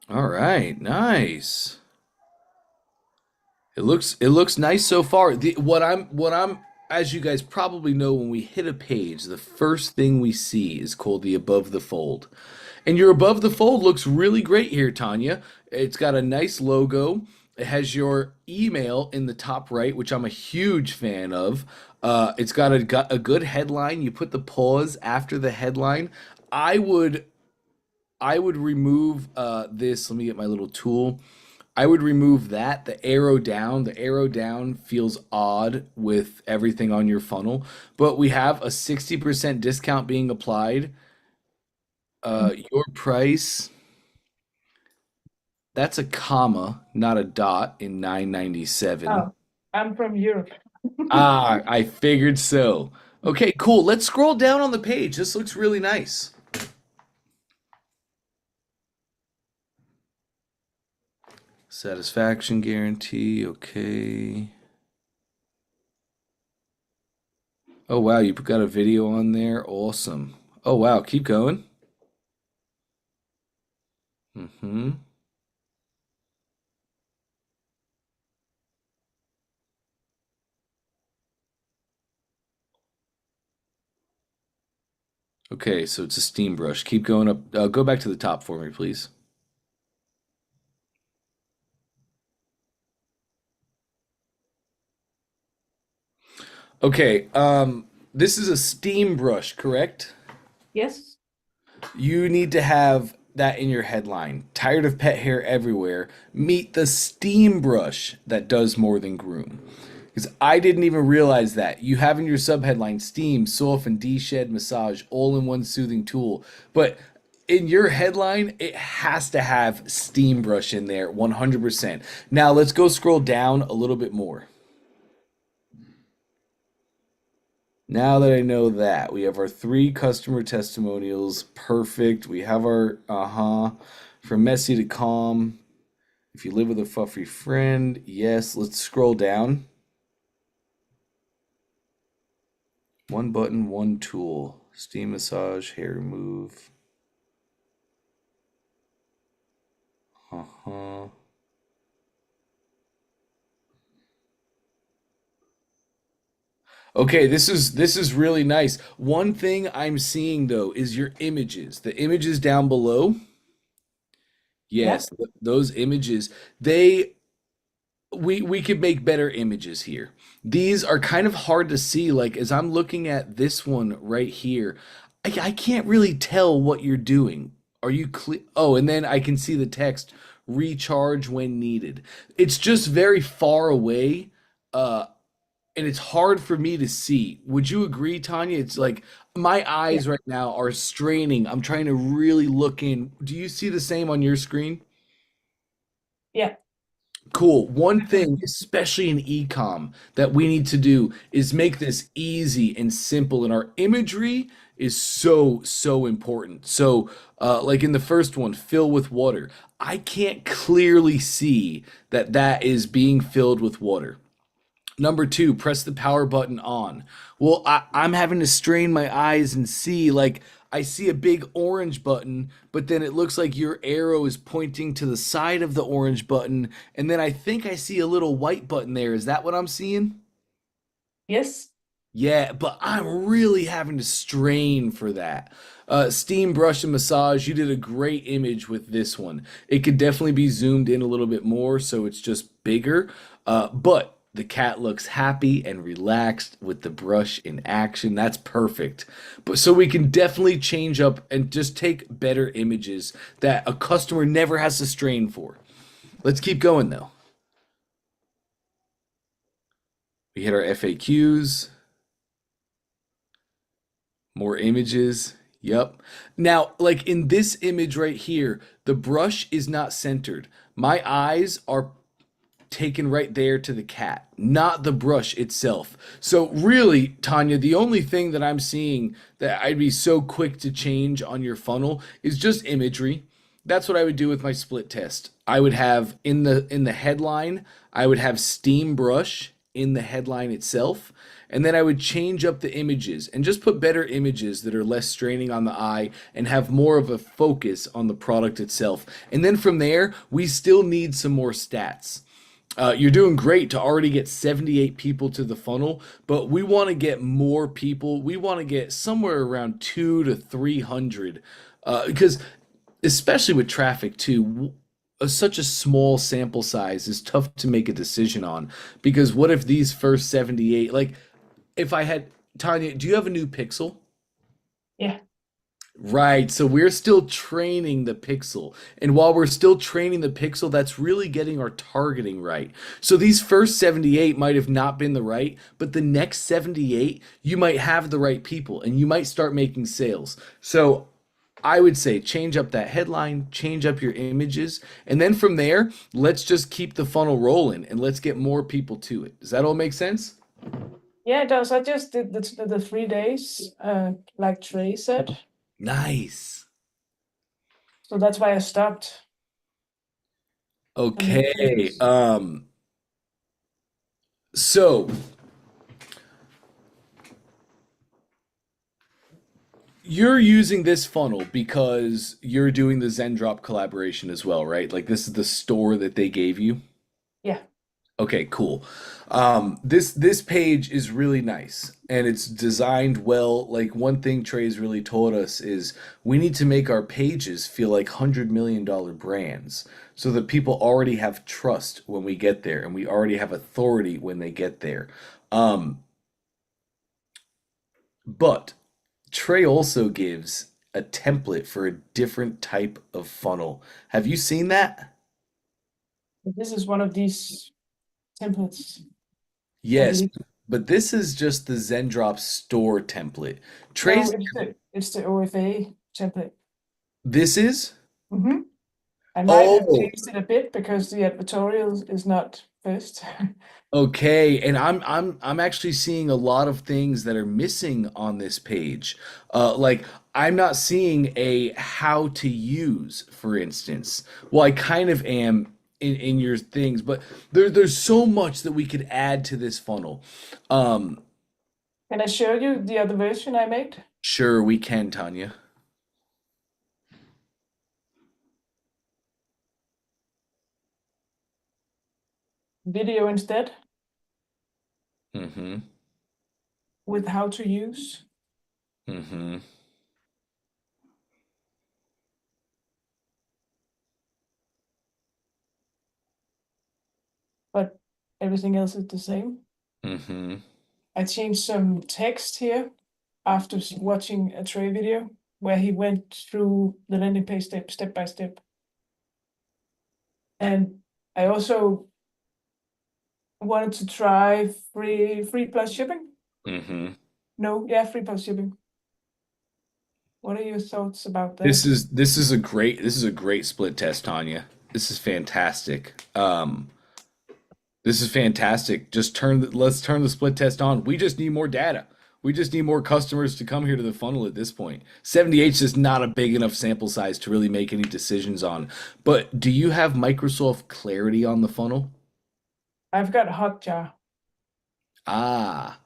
All right, nice. It looks nice so far. What I'm as you guys probably know, when we hit a page, the first thing we see is called the above the fold. And your above the fold looks really great here, Tanya. It's got a nice logo. It has your email in the top right, which I'm a huge fan of. It's got a good headline. You put the pause after the headline. I would I would remove this. Let me get my little tool. I would remove that, the arrow down. The arrow down feels odd with everything on your funnel, but we have a 60% discount being applied. Your price, that's a comma, not a dot in 997. Oh, I'm from Europe. Ah, I figured so. Okay, cool. Let's scroll down on the page. This looks really nice. Satisfaction guarantee, okay. Oh wow, you got a video on there. Awesome. Oh wow, keep going. Mm-hmm. Okay, so it's a steam brush. Keep going up. Go back to the top for me, please. Okay, this is a steam brush, correct? Yes. You need to have that in your headline. Tired of pet hair everywhere? Meet the steam brush that does more than groom. Because I didn't even realize that. You have in your subheadline steam, soften, de-shed, massage, all in one soothing tool. But in your headline, it has to have steam brush in there 100%. Now let's go scroll down a little bit more. Now that I know that, we have our three customer testimonials. Perfect. We have our from messy to calm. If you live with a fluffy friend, yes. Let's scroll down. One button, one tool. Steam massage, hair remove. Uh-huh. Okay, this is really nice. One thing I'm seeing though is your images. The images down below. Yeah. Yes, those images, they we could make better images here. These are kind of hard to see. Like as I'm looking at this one right here, I can't really tell what you're doing. Are you clear? Oh, and then I can see the text recharge when needed. It's just very far away, uh, and it's hard for me to see. Would you agree, Tanya? It's like my Yeah. eyes right now are straining. I'm trying to really look in. Do you see the same on your screen? Yeah. Cool. One thing, Definitely. especially in ecom, that we need to do is make this easy and simple. And our imagery is so, so important. So, like in the first one, fill with water. I can't clearly see that that is being filled with water. Number two, press the power button on. Well, I'm having to strain my eyes and see, like, I see a big orange button, but then it looks like your arrow is pointing to the side of the orange button, and then I think I see a little white button there. Is that what I'm seeing? Yes. Yeah, but I'm really having to strain for that. Steam brush and massage, you did a great image with this one. It could definitely be zoomed in a little bit more so it's just bigger. But the cat looks happy and relaxed with the brush in action. That's perfect. But so we can definitely change up and just take better images that a customer never has to strain for. Let's keep going though. We hit our FAQs. More images. Yep. Now, like in this image right here, the brush is not centered. My eyes are taken right there to the cat, not the brush itself. So really, Tanya, the only thing that I'm seeing that I'd be so quick to change on your funnel is just imagery. That's what I would do with my split test. I would have in the headline, I would have steam brush in the headline itself, and then I would change up the images and just put better images that are less straining on the eye and have more of a focus on the product itself. And then from there, we still need some more stats. You're doing great to already get 78 people to the funnel, but we want to get more people. We want to get somewhere around 2 to 300, because especially with traffic too, such a small sample size is tough to make a decision on. Because what if these first 78, like if I had Tanya, do you have a new Pixel? Yeah. Right, so we're still training the pixel. And while we're still training the pixel, that's really getting our targeting right. So these first 78 might have not been the right, but the next 78, you might have the right people and you might start making sales. So I would say change up that headline, change up your images, and then from there, let's just keep the funnel rolling and let's get more people to it. Does that all make sense? Yeah, it does. I just did the 3 days, like Trey said. Nice. So that's why I stopped on the Okay. videos. So you're using this funnel because you're doing the Zendrop collaboration as well, right? Like this is the store that they gave you. Yeah. Okay, cool. This page is really nice and it's designed well. Like one thing Trey's really told us is we need to make our pages feel like $100 million brands so that people already have trust when we get there and we already have authority when they get there. Um, but Trey also gives a template for a different type of funnel. Have you seen that? This is one of these templates, I Yes, believe. but this is just the Zendrop store template. No, Trey's, it's the OFA template. this is? Mm-hmm. I might have Oh, changed it a bit because the advertorial is not first. okay. And I'm actually seeing a lot of things that are missing on this page. Like I'm not seeing a how to use, for instance. Well, I kind of am in your things, but there's so much that we could add to this funnel. Um, Can I show you the other version I made? sure we can, Tanya. Video instead Mm-hmm. with how to use, Mm-hmm. but everything else is the same. Mm-hmm. I changed some text here after watching a Trey video where he went through the landing page step by step. And I also wanted to try free plus shipping. Mm-hmm. No, yeah, free plus shipping. What are your thoughts about This that? is this is a great split test, Tanya. This is fantastic. This is fantastic. Let's turn the split test on. We just need more data. We just need more customers to come here to the funnel at this point. 78 is just not a big enough sample size to really make any decisions on. But do you have Microsoft Clarity on the funnel? I've got Hotjar. Ah,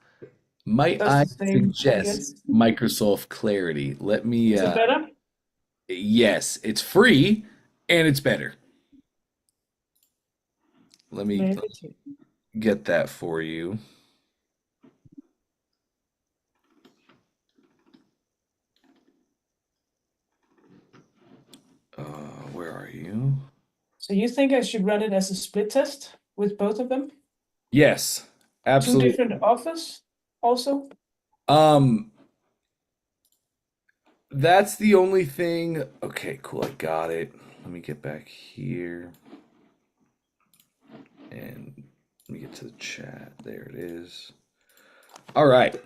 might Does I the same, I suggest guess. Microsoft Clarity? Let me, Is it better? yes, it's free and it's better. Let me Maybe. get that for you. Where are you? So you think I should run it as a split test with both of them? Yes, Two absolutely. different offers also? Um, that's the only thing. Okay, cool. I got it. Let me get back here and let me get to the chat. There it is. All right.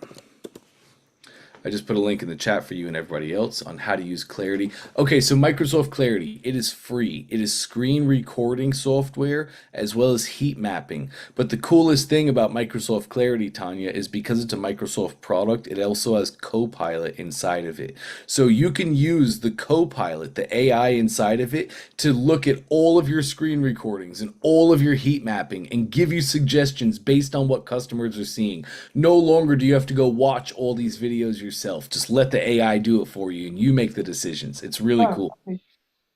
I just put a link in the chat for you and everybody else on how to use Clarity. Okay, so Microsoft Clarity, it is free. It is screen recording software as well as heat mapping. But the coolest thing about Microsoft Clarity, Tanya, is because it's a Microsoft product, it also has Copilot inside of it. So you can use the Copilot, the AI inside of it, to look at all of your screen recordings and all of your heat mapping and give you suggestions based on what customers are seeing. No longer do you have to go watch all these videos yourself. Just let the AI do it for you and you make the decisions. It's really Oh, cool. okay.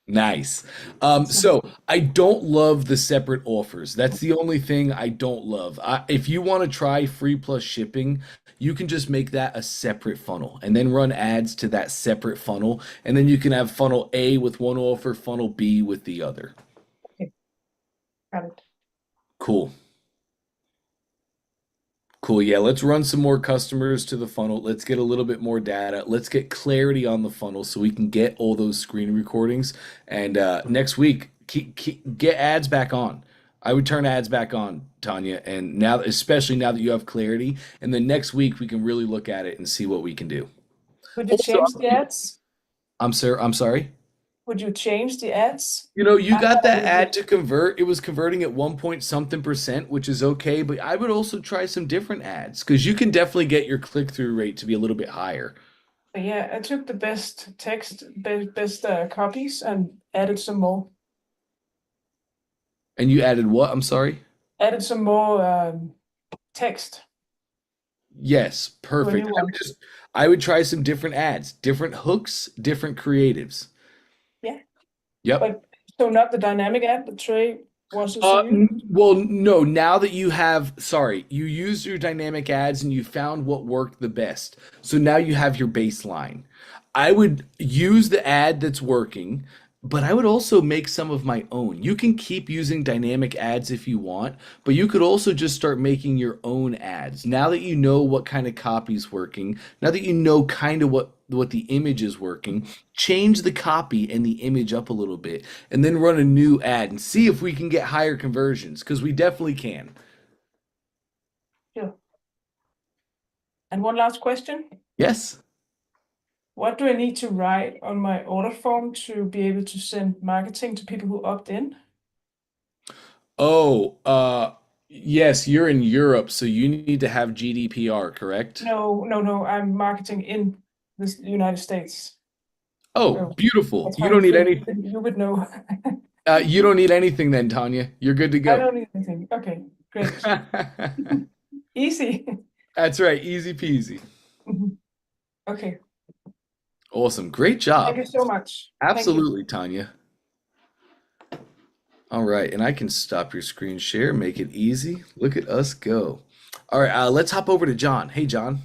Nice. Sounds So I don't love the separate offers. That's the only thing I don't love. If you want to try free plus shipping, you can just make that a separate funnel and then run ads to that separate funnel. And then you can have funnel A with one offer, funnel B with the other. okay. Got it. Cool. Cool. Yeah, let's run some more customers to the funnel. Let's get a little bit more data. Let's get clarity on the funnel so we can get all those screen recordings. And next week, get ads back on. I would turn ads back on, Tanya. And now, especially now that you have clarity, and then next week we can really look at it and see what we can do. Would you Also, change the ads? I'm sorry. Would you change the ads You know, you after got I that review? ad to convert. It was converting at 1 point something percent, which is okay, but I would also try some different ads because you can definitely get your click-through rate to be a little bit higher. But yeah, I took the best text, best copies and added some more. And you added what? I'm sorry? Added some more text Yes, to a perfect. new one. I would try some different ads, different hooks, different creatives. Yeah, Yep. but so not the dynamic ad that Trey wants us to use. Well, no, now that you have, sorry, you used your dynamic ads and you found what worked the best. So now you have your baseline. I would use the ad that's working, but I would also make some of my own. You can keep using dynamic ads if you want, but you could also just start making your own ads. Now that you know what kind of copy's working, now that you know kind of what the image is working, change the copy and the image up a little bit and then run a new ad and see if we can get higher conversions because we definitely can. Sure. And one last question. Yes. What do I need to write on my order form to be able to send marketing to people who opt in? Oh, yes, you're in Europe, so you need to have GDPR, correct? No, I'm marketing in the United States. Oh, So beautiful. that's You why I don't need think any you would know. you don't need anything then, Tanya. You're good to I go. don't need anything. Okay, great. Easy. That's right, easy peasy. Mhm. Okay, Awesome. Great thank job. you so much. Thank you. Absolutely, Tanya. All right, and I can stop your screen share, make it easy. Look at us go. All right, let's hop over to John. Hey, John.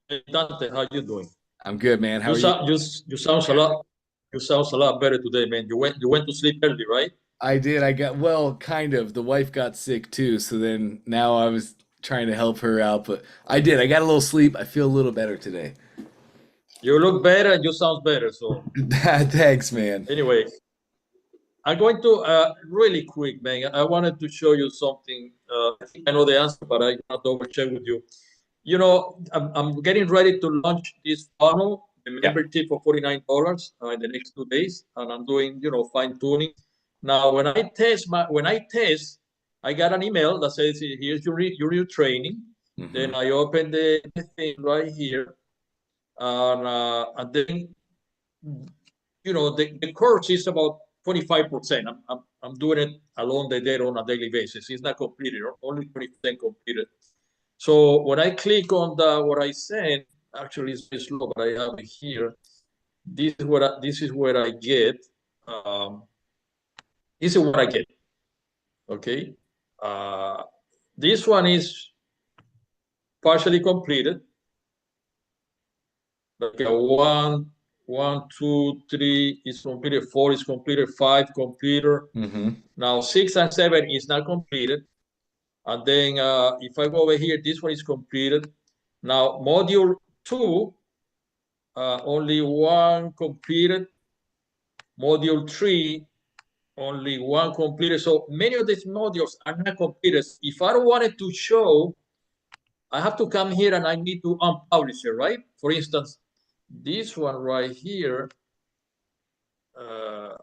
Hey, Dante, how you doing? I'm good, man. How You are you? sound you sounds a lot better today, man. You went to sleep early, right? I did. I got, well, kind of. The wife got sick too, so then now I was trying to help her out, but I did. I got a little sleep. I feel a little better today. You look better and you sound better. So Thanks, man. anyway, I'm going to really quick, man. I wanted to show you something. I think I know the answer, but I want to double check with you. You know, I'm getting ready to launch this funnel, the Yeah. membership for $49 in the next 2 days, and I'm doing, fine tuning. Now, when I test, I got an email that says, "Here's your training." Then Hmm. I open the thing right here, and then the course is about 25%. I'm doing it along the day on a daily basis. It's not completed, only 20% completed. So when I click on what I sent, actually it's very slow, but I have it here. This is where I get. Um, this is what I get. Okay. Uh, this one is partially completed. Like a one, two, three is completed. Four is completed. Five completed. Hmm. Now 6 and 7 is not completed. And then if I go over here, this one is completed. Now module 2, only one completed. Module 3, only one completed. So many of these modules are not completed. If I wanted to show, I have to come here and I need to unpublish it, right? For instance, this one right here, uh,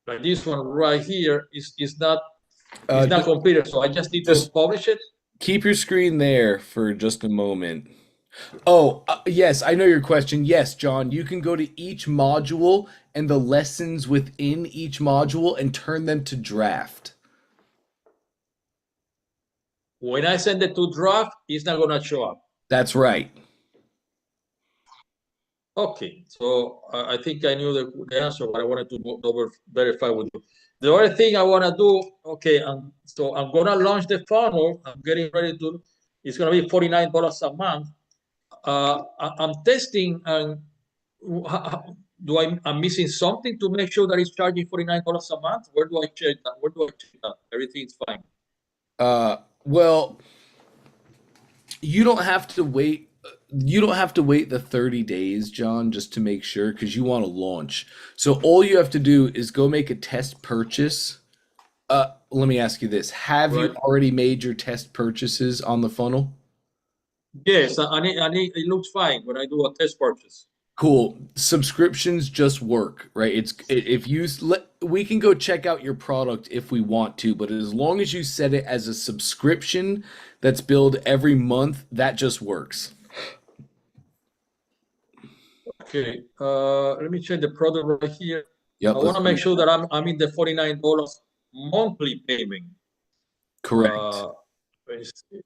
like this one right here is not Just, completed. So I just need to just publish it. keep your screen there for just a moment. Oh, yes, I know your question. Yes, John, you can go to each module and the lessons within each module and turn them to draft. When I send it to draft, it's not gonna show up. That's right. Okay, so I think I knew the answer, but I wanted to double verify with you. The other thing I want to do, okay, so I'm gonna launch the funnel. I'm getting ready to. It's gonna be $49 a month. I'm testing, and I'm missing something to make sure that it's charging $49 a month? Where do I check that? Where do I check that? Everything's fine. Well, you don't have to wait. You don't have to wait the 30 days, John, just to make sure because you want to launch. So all you have to do is go make a test purchase. Let me ask you this. Have you Right? already made your test purchases on the funnel? Yes, it looks fine when I do a test purchase. Cool. Subscriptions just work, right? If you we can go check out your product if we want to, but as long as you set it as a subscription that's billed every month, that just works. Okay, let me check the product right here. Yep, I want let's to do make sure that. that I'm in the $49 monthly payment. Correct. Let me see.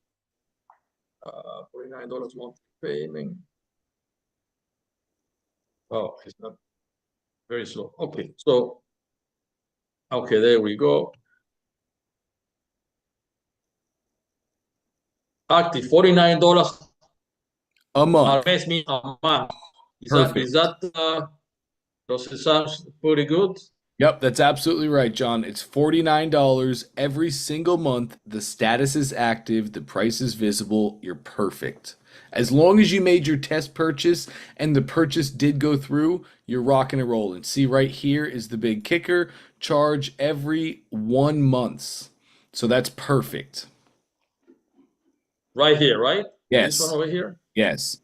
$49 monthly payment. Oh, it's not very slow. Okay, so okay, there we go. Active $49 A month. RMS means a month. Perfect. Does it sound pretty good? Yep, that's absolutely right, John. It's $49 every single month. The status is active, the price is visible. You're perfect. As long as you made your test purchase and the purchase did go through, you're rocking and rolling. See, right here is the big kicker. Charge every 1 month. So that's perfect. Right here, right? This one Yes. over here. Yes.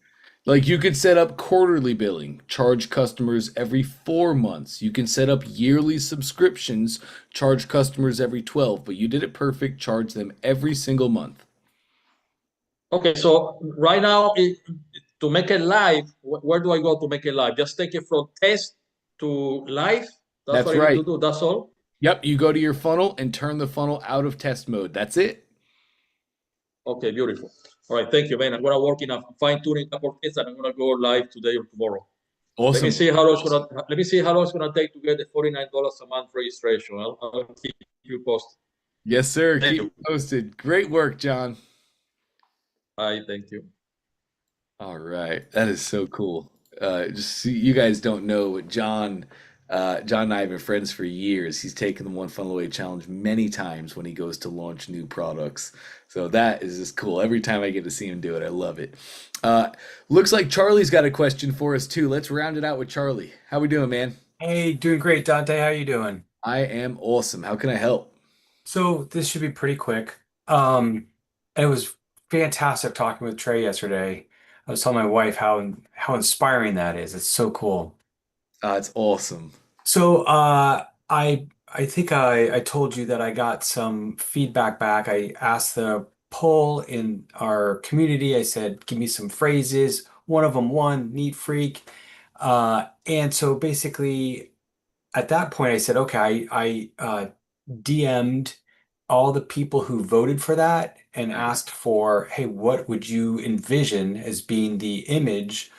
Like you could set up quarterly billing, charge customers every 4 months. You can set up yearly subscriptions, charge customers every 12, but you did it perfect, charge them every single month. Okay, so right now, to make it live, where do I go to make it live? Just take it from test to live. That's That's what I need to right. do. That's all. Yep, you go to your funnel and turn the funnel out of test mode. That's it. Okay, beautiful. All right, thank you, man. I'm gonna work in a fine tuning couple of things, and I'm gonna go live today or tomorrow. Awesome. Let me see how long it's gonna take to get the $49 a month registration. I'll keep you posted. Yes, sir. Thank Keep you. me posted. Great work, John. Bye. Thank you. All right. That is so cool. Just see, you guys don't know what John John and I have been friends for years. He's taken the One Funnel Away challenge many times when he goes to launch new products. So that is just cool. Every time I get to see him do it, I love it. Uh, Looks like Charlie's got a question for us too. Let's round it out with Charlie. How we doing, man? Hey, doing great, Dante. How you doing? I am awesome. How can I help? So this should be pretty quick. Um, and it was fantastic talking with Trey yesterday. I was telling my wife how inspiring that is. It's so cool. It's awesome. So I think I told you that I got some feedback back. I asked the poll in our community. I said, give me some phrases. One of them won, neat freak. And so basically at that point I said, okay, I DM'd all the people who voted for that and Mhm. asked for, hey, what would you envision as being the image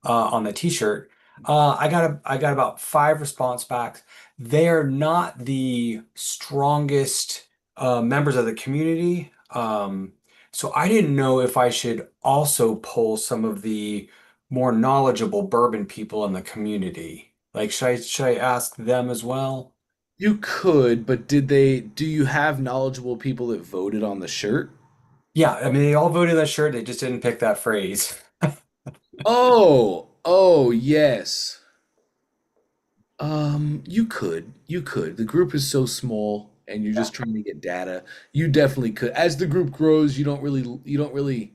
on the t-shirt? I got about 5 response backs. They are not the strongest members of the community. So I didn't know if I should also poll some of the more knowledgeable bourbon people in the community. Like, should I ask them as well? You could, but do you have knowledgeable people that voted on the shirt? Yeah, I mean, they all voted that shirt. They just didn't pick that phrase. Oh, yes. You could. The group is so small and you're Yeah. just trying to get data. You definitely could. As the group grows, you don't really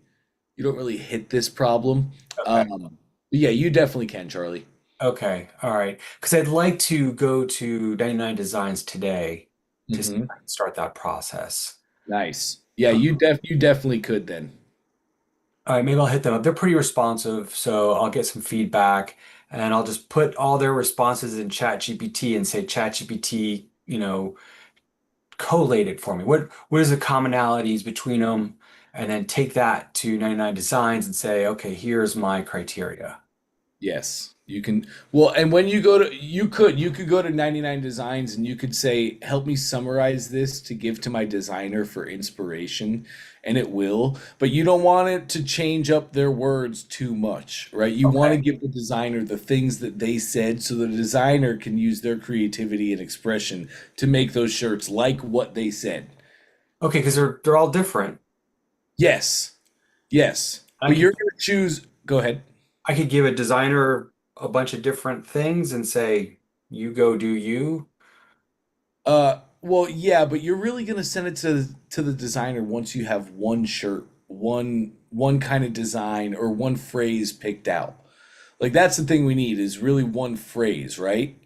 hit this problem. Okay. Um, yeah, you definitely can, Charlie. Okay. All right. Because I'd like to go to 99 Designs today to see if Hmm. I can start that process. Nice. Yeah, Uh, you definitely could then. all right. Maybe I'll hit them up. They're pretty responsive, so I'll get some feedback and I'll just put all their responses in ChatGPT and say, ChatGPT, collate it for me. What is the commonalities between them? And then take that to 99 Designs and say, okay, here's my criteria. Yes, you can. Well, and when you go to, you could go to 99 Designs and you could say, help me summarize this to give to my designer for inspiration, and it will. But you don't want it to change up their words too much, right? You want to Okay. give the designer the things that they said so the designer can use their creativity and expression to make those shirts like what they said. Okay, because they're all different. Yes, yes. I But could you're going to choose, go ahead. I could give a designer a bunch of different things and say, you go do you. Well, yeah, but you're really gonna send it to the designer once you have one shirt, one kind of design or one phrase picked out. Like that's the thing we need is really one phrase, right?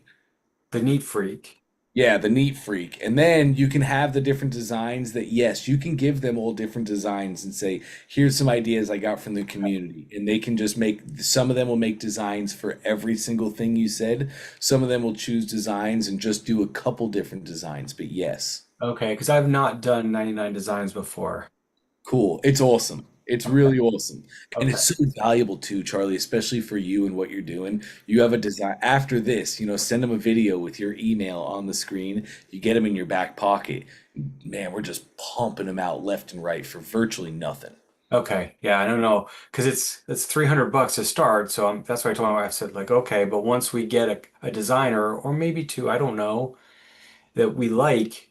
The neat freak. Yeah, the neat freak. And then you can have the different designs that, yes, you can give them all different designs and say, here's some ideas I got from the community. And they can just make, some of them will make designs for every single thing you said. Some of them will choose designs and just do a couple different designs. But yes. Okay, because I've not done 99 designs before. Cool. It's awesome. It's Okay. really awesome. And Okay. it's so valuable too, Charlie, especially for you and what you're doing. You have a design after this, send them a video with your email on the screen. You get them in your back pocket. Man, we're just pumping them out left and right for virtually nothing. Okay. Yeah, I don't know. Because it's $300 to start. So that's why I told my wife, I said, like, okay, but once we get a designer, or maybe two, I don't know, that we like.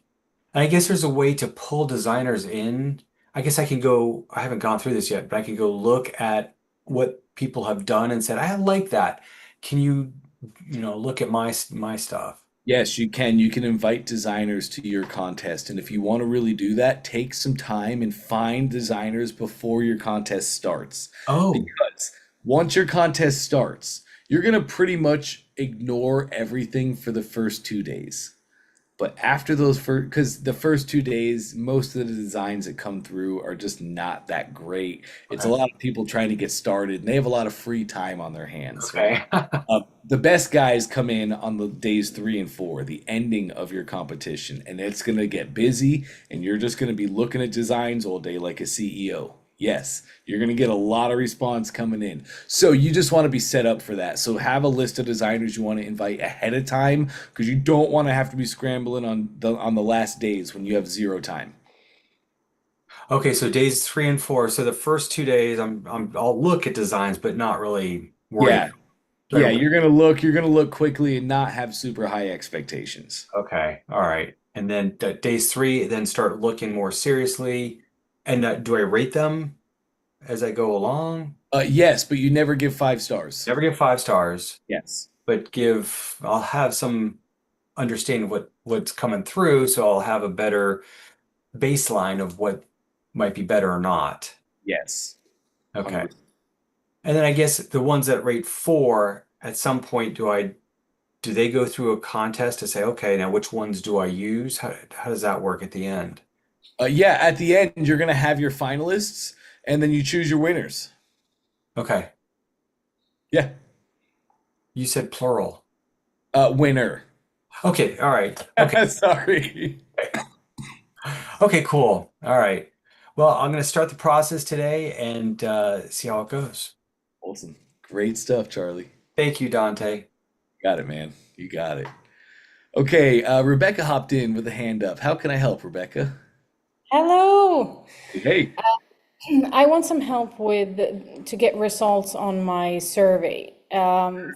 And I guess there's a way to pull designers in. I guess I haven't gone through this yet, but I can go look at what people have done and said, I like that. Can you, look at my stuff? Yes, you can. You can invite designers to your contest. And if you want to really do that, take some time and find designers before your contest starts. Oh, Because once your contest starts, you're going to pretty much ignore everything for the first 2 days. But after those first, because the first 2 days, most of the designs that come through are just not that great. It's a okay. lot of people trying to get started, and they have a lot of free time on their hands, right? Okay. The best guys come in on the days 3 and 4, the ending of your competition, and it's going to get busy, and you're just going to be looking at designs all day like a CEO. Yes, you're going to get a lot of response coming in. So you just want to be set up for that. So have a list of designers you want to invite ahead of time because you don't want to have to be scrambling on the last days when you have zero time. Okay, so days 3 and 4. So the first 2 days, I'll look at designs, but not really worry Yeah, about. Yeah, Sorry, you're gonna look quickly and not have super high expectations. okay, all right. And then days three, then start looking more seriously. And do I rate them as I go along? Yes, but you never give 5 stars. Never give 5 stars, Yes. but I'll have some understanding of what's coming through, so I'll have a better baseline of what might be better or not. Yes. Okay. 100%. And then I guess the ones that rate 4, at some point, do they go through a contest to say, okay, now which ones do I use? How does that work at the end? Yeah, at the end, you're gonna have your finalists, and then you choose your winners. Okay. Yeah. You said plural. Winner. Okay, all right. Okay. Sorry. Okay, cool. All right. Well, I'm going to start the process today and see how it goes. Awesome. Great stuff, Charlie. Thank you, Dante. Got it, man. You got it. Okay, Rebecca hopped in with a hand up. How can I help, Rebecca? Hello. Hey. I want some help with to get results on my survey.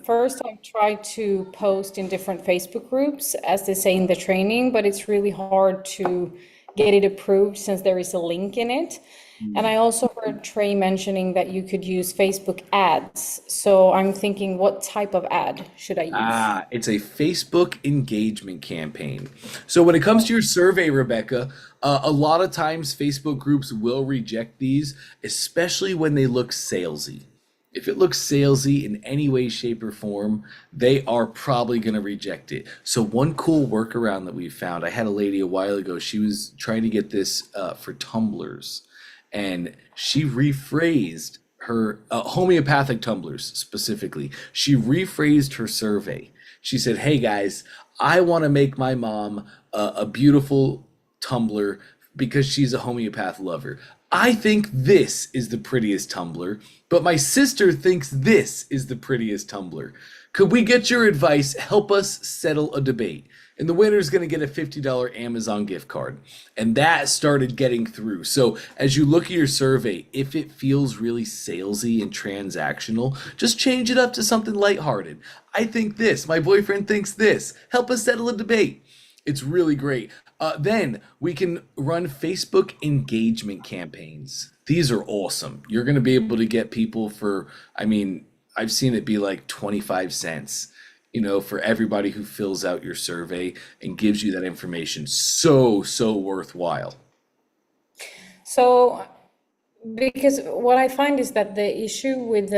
First, I've tried to post in different Facebook groups, as they say in the training, but it's really hard to get it approved since there is a link in it. And I also heard Trey mentioning that you could use Facebook ads. So I'm thinking, what type of ad should I use? It's a Facebook engagement campaign. So when it comes to your survey, Rebecca, a lot of times Facebook groups will reject these, especially when they look salesy. If it looks salesy in any way, shape, or form, they are probably going to reject it. So one cool workaround that we found, I had a lady a while ago, she was trying to get this for tumblers, and she rephrased her homeopathic tumblers specifically. She rephrased her survey. She said, "Hey guys, I want to make my mom a beautiful tumbler because she's a homeopath lover. I think this is the prettiest tumbler, but my sister thinks this is the prettiest tumbler. Could we get your advice? Help us settle a debate." And the winner is going to get a $50 Amazon gift card. And that started getting through. So as you look at your survey, if it feels really salesy and transactional, just change it up to something lighthearted. I think this. My boyfriend thinks this. Help us settle a debate. It's really great. Then we can run Facebook engagement campaigns. These are awesome. You're going to be able to get people for, I mean, I've seen it be like 25 cents, for everybody who fills out your survey and gives you that information. So worthwhile. So, because what I find is that the issue with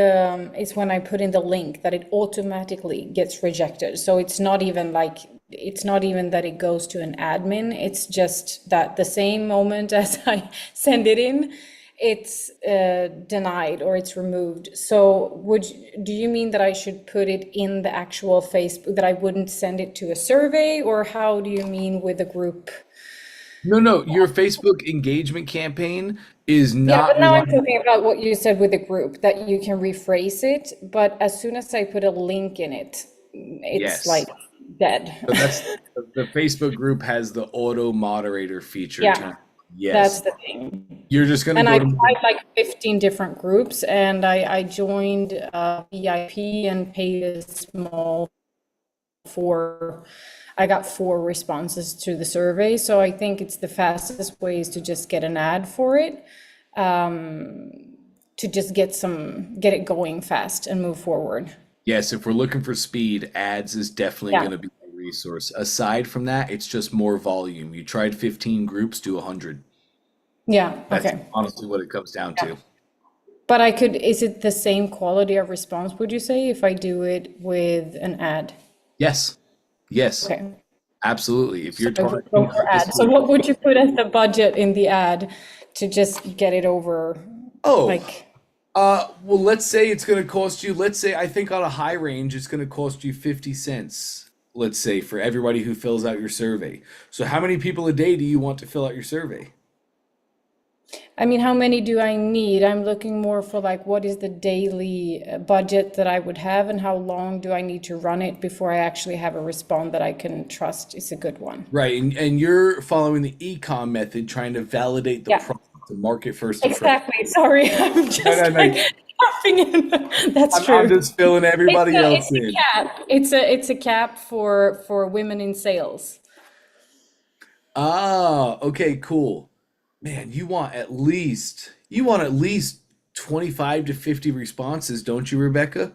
is when I put in the link that it automatically gets rejected. So it's not even that it goes to an admin. It's just that the same moment as I send it in, it's denied or it's removed. So do you mean that I should put it in the actual Facebook, that I wouldn't send it to a survey, or how do you mean with a group? No, your Facebook engagement campaign is Yeah, not but now I'm relying. talking about what you said with the group, that you can rephrase it, but as soon as I put a link in it, it's Yes. like dead. So that's the Facebook group has the auto moderator feature. Yeah, Yes. that's the thing. You're just going to And go I to tried like 15 different groups, and I joined VIP and paid a small I got 4 responses to the survey. So I think it's the fastest way is to just get an ad for it, to just get it going fast and move forward. Yes, if we're looking for speed, ads is definitely Yeah. going to be a resource. Aside from that, it's just more volume. You tried 15 groups, do 100. Yeah, That's okay. honestly what it comes down to. But is it the same quality of response, would you say, if I do it with an ad? Yes. Yes, Okay. absolutely. If So you're I would targeting go for ad. So specific, what would you put as the budget in the ad to just get it over? oh, Like, well, let's say it's going to cost you, let's say, I think on a high range, it's going to cost you 50 cents, let's say, for everybody who fills out your survey. So how many people a day do you want to fill out your survey? I mean, how many do I need? I'm looking more for like, what is the daily budget that I would have, and how long do I need to run it before I actually have a response that I can trust is a good one? Right, and you're following the ecom method, trying to validate the Yeah. product, the market first impression. Exactly. Sorry, I'm just no. like, laughing in. That's I'm true. just filling everybody else It's a in. cap. It's a cap for women in sales. Ah, okay, cool. Man, you want at least 25 to 50 responses, don't you, Rebecca?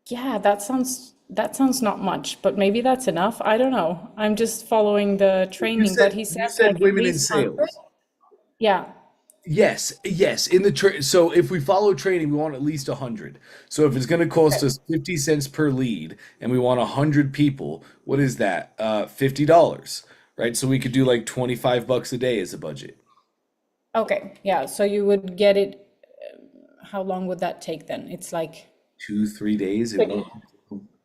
Yeah, that sounds not much, but maybe that's enough. I don't know. I'm just following the You training, but said he you said said like at women in least 100. sales. Yeah. Yes, yes. So if we follow training, we want at least 100. So if it's going to cost Okay. us 50 cents per lead and we want 100 people, what is that? $50, right? So we could do like 25 bucks a day as a budget. Okay. Yeah. So you would get it. How long would that take then? It's like, 2, 3 days, it won't.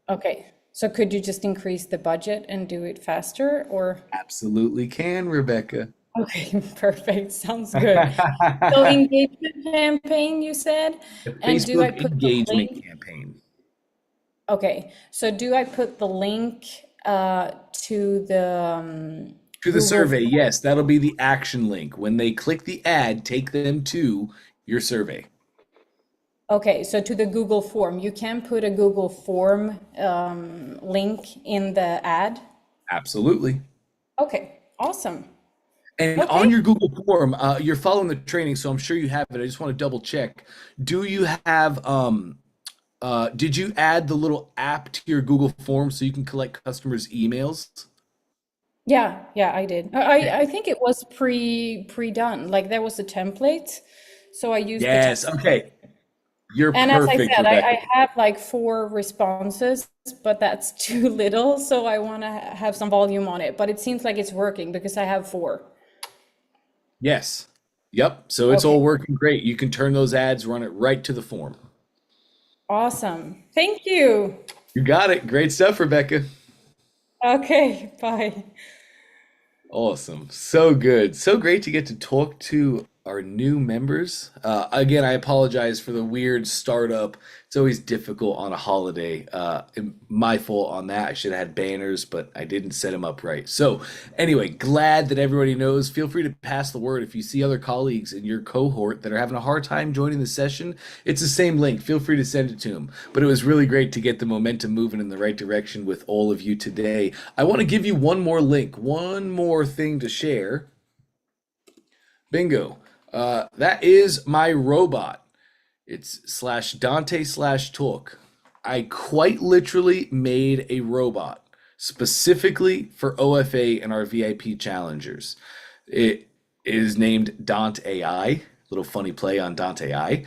okay. So could you just increase the budget and do it faster or? Absolutely can, Rebecca. Okay, perfect. Sounds good. So engagement campaign, you said? The And do I Facebook put the engagement link? campaign. Okay, so do I put the link to the To the Google? survey, yes, that'll be the action link. When they click the ad, take them to your survey. Okay, so to the Google form. You can put a Google form link in the ad? Absolutely. Okay, awesome. And on Okay. your Google form, you're following the training, so I'm sure you have it. I just want to double check. Do you have, did you add the little app to your Google form so you can collect customers' emails? Yeah, yeah, I did. I think it was pre-done. Like there was a template, so I used the Yes, template. okay. You're And as I perfect, said, Rebecca. I have like 4 responses, but that's too little. So I want to have some volume on it. But it seems like it's working because I have 4. Yes. Yep. So it's Okay, all working great. You can turn those ads, run it right to the form. awesome. Thank you. You got it. Great stuff, Rebecca. Okay, bye. Awesome. So good. So great to get to talk to our new members. Again, I apologize for the weird startup. It's always difficult on a holiday. My fault on that. I should have had banners, but I didn't set them up right. So, anyway, glad that everybody knows. Feel free to pass the word if you see other colleagues in your cohort that are having a hard time joining the session. It's the same link. Feel free to send it to them. But it was really great to get the momentum moving in the right direction with all of you today. I want to give you one more link, one more thing to share. Bingo. That is my robot. It's /Dante/talk. I quite literally made a robot specifically for OFA and our VIP challengers. It is named Dante AI. Little funny play on Dante I.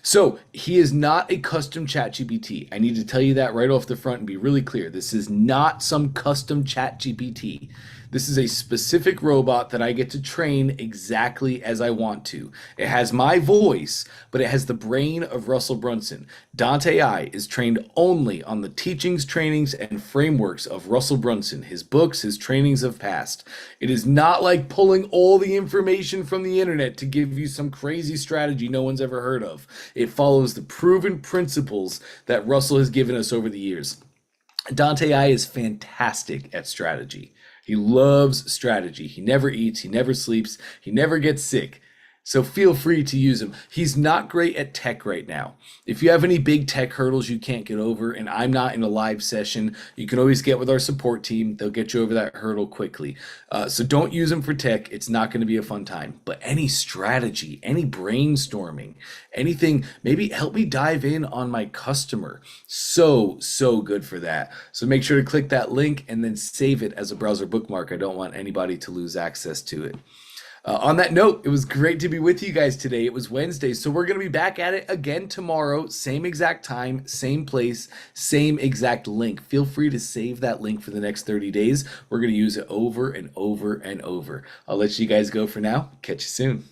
So he is not a custom chat GPT. I need to tell you that right off the front and be really clear. This is not some custom chat GPT. This is a specific robot that I get to train exactly as I want to. It has my voice, but it has the brain of Russell Brunson. Dante I is trained only on the teachings, trainings, and frameworks of Russell Brunson, his books, his trainings of past. It is not like pulling all the information from the internet to give you some crazy strategy no one's ever heard of. It follows the proven principles that Russell has given us over the years. Dante I is fantastic at strategy. He loves strategy. He never eats, he never sleeps, he never gets sick. So feel free to use him. He's not great at tech right now. If you have any big tech hurdles you can't get over, and I'm not in a live session, you can always get with our support team. They'll get you over that hurdle quickly. So don't use him for tech. It's not going to be a fun time. But any strategy, any brainstorming, anything, maybe help me dive in on my customer. So good for that. So make sure to click that link and then save it as a browser bookmark. I don't want anybody to lose access to it. On that note, it was great to be with you guys today. It was Wednesday, so we're going to be back at it again tomorrow. Same exact time, same place, same exact link. Feel free to save that link for the next 30 days. We're going to use it over and over and over. I'll let you guys go for now. Catch you soon.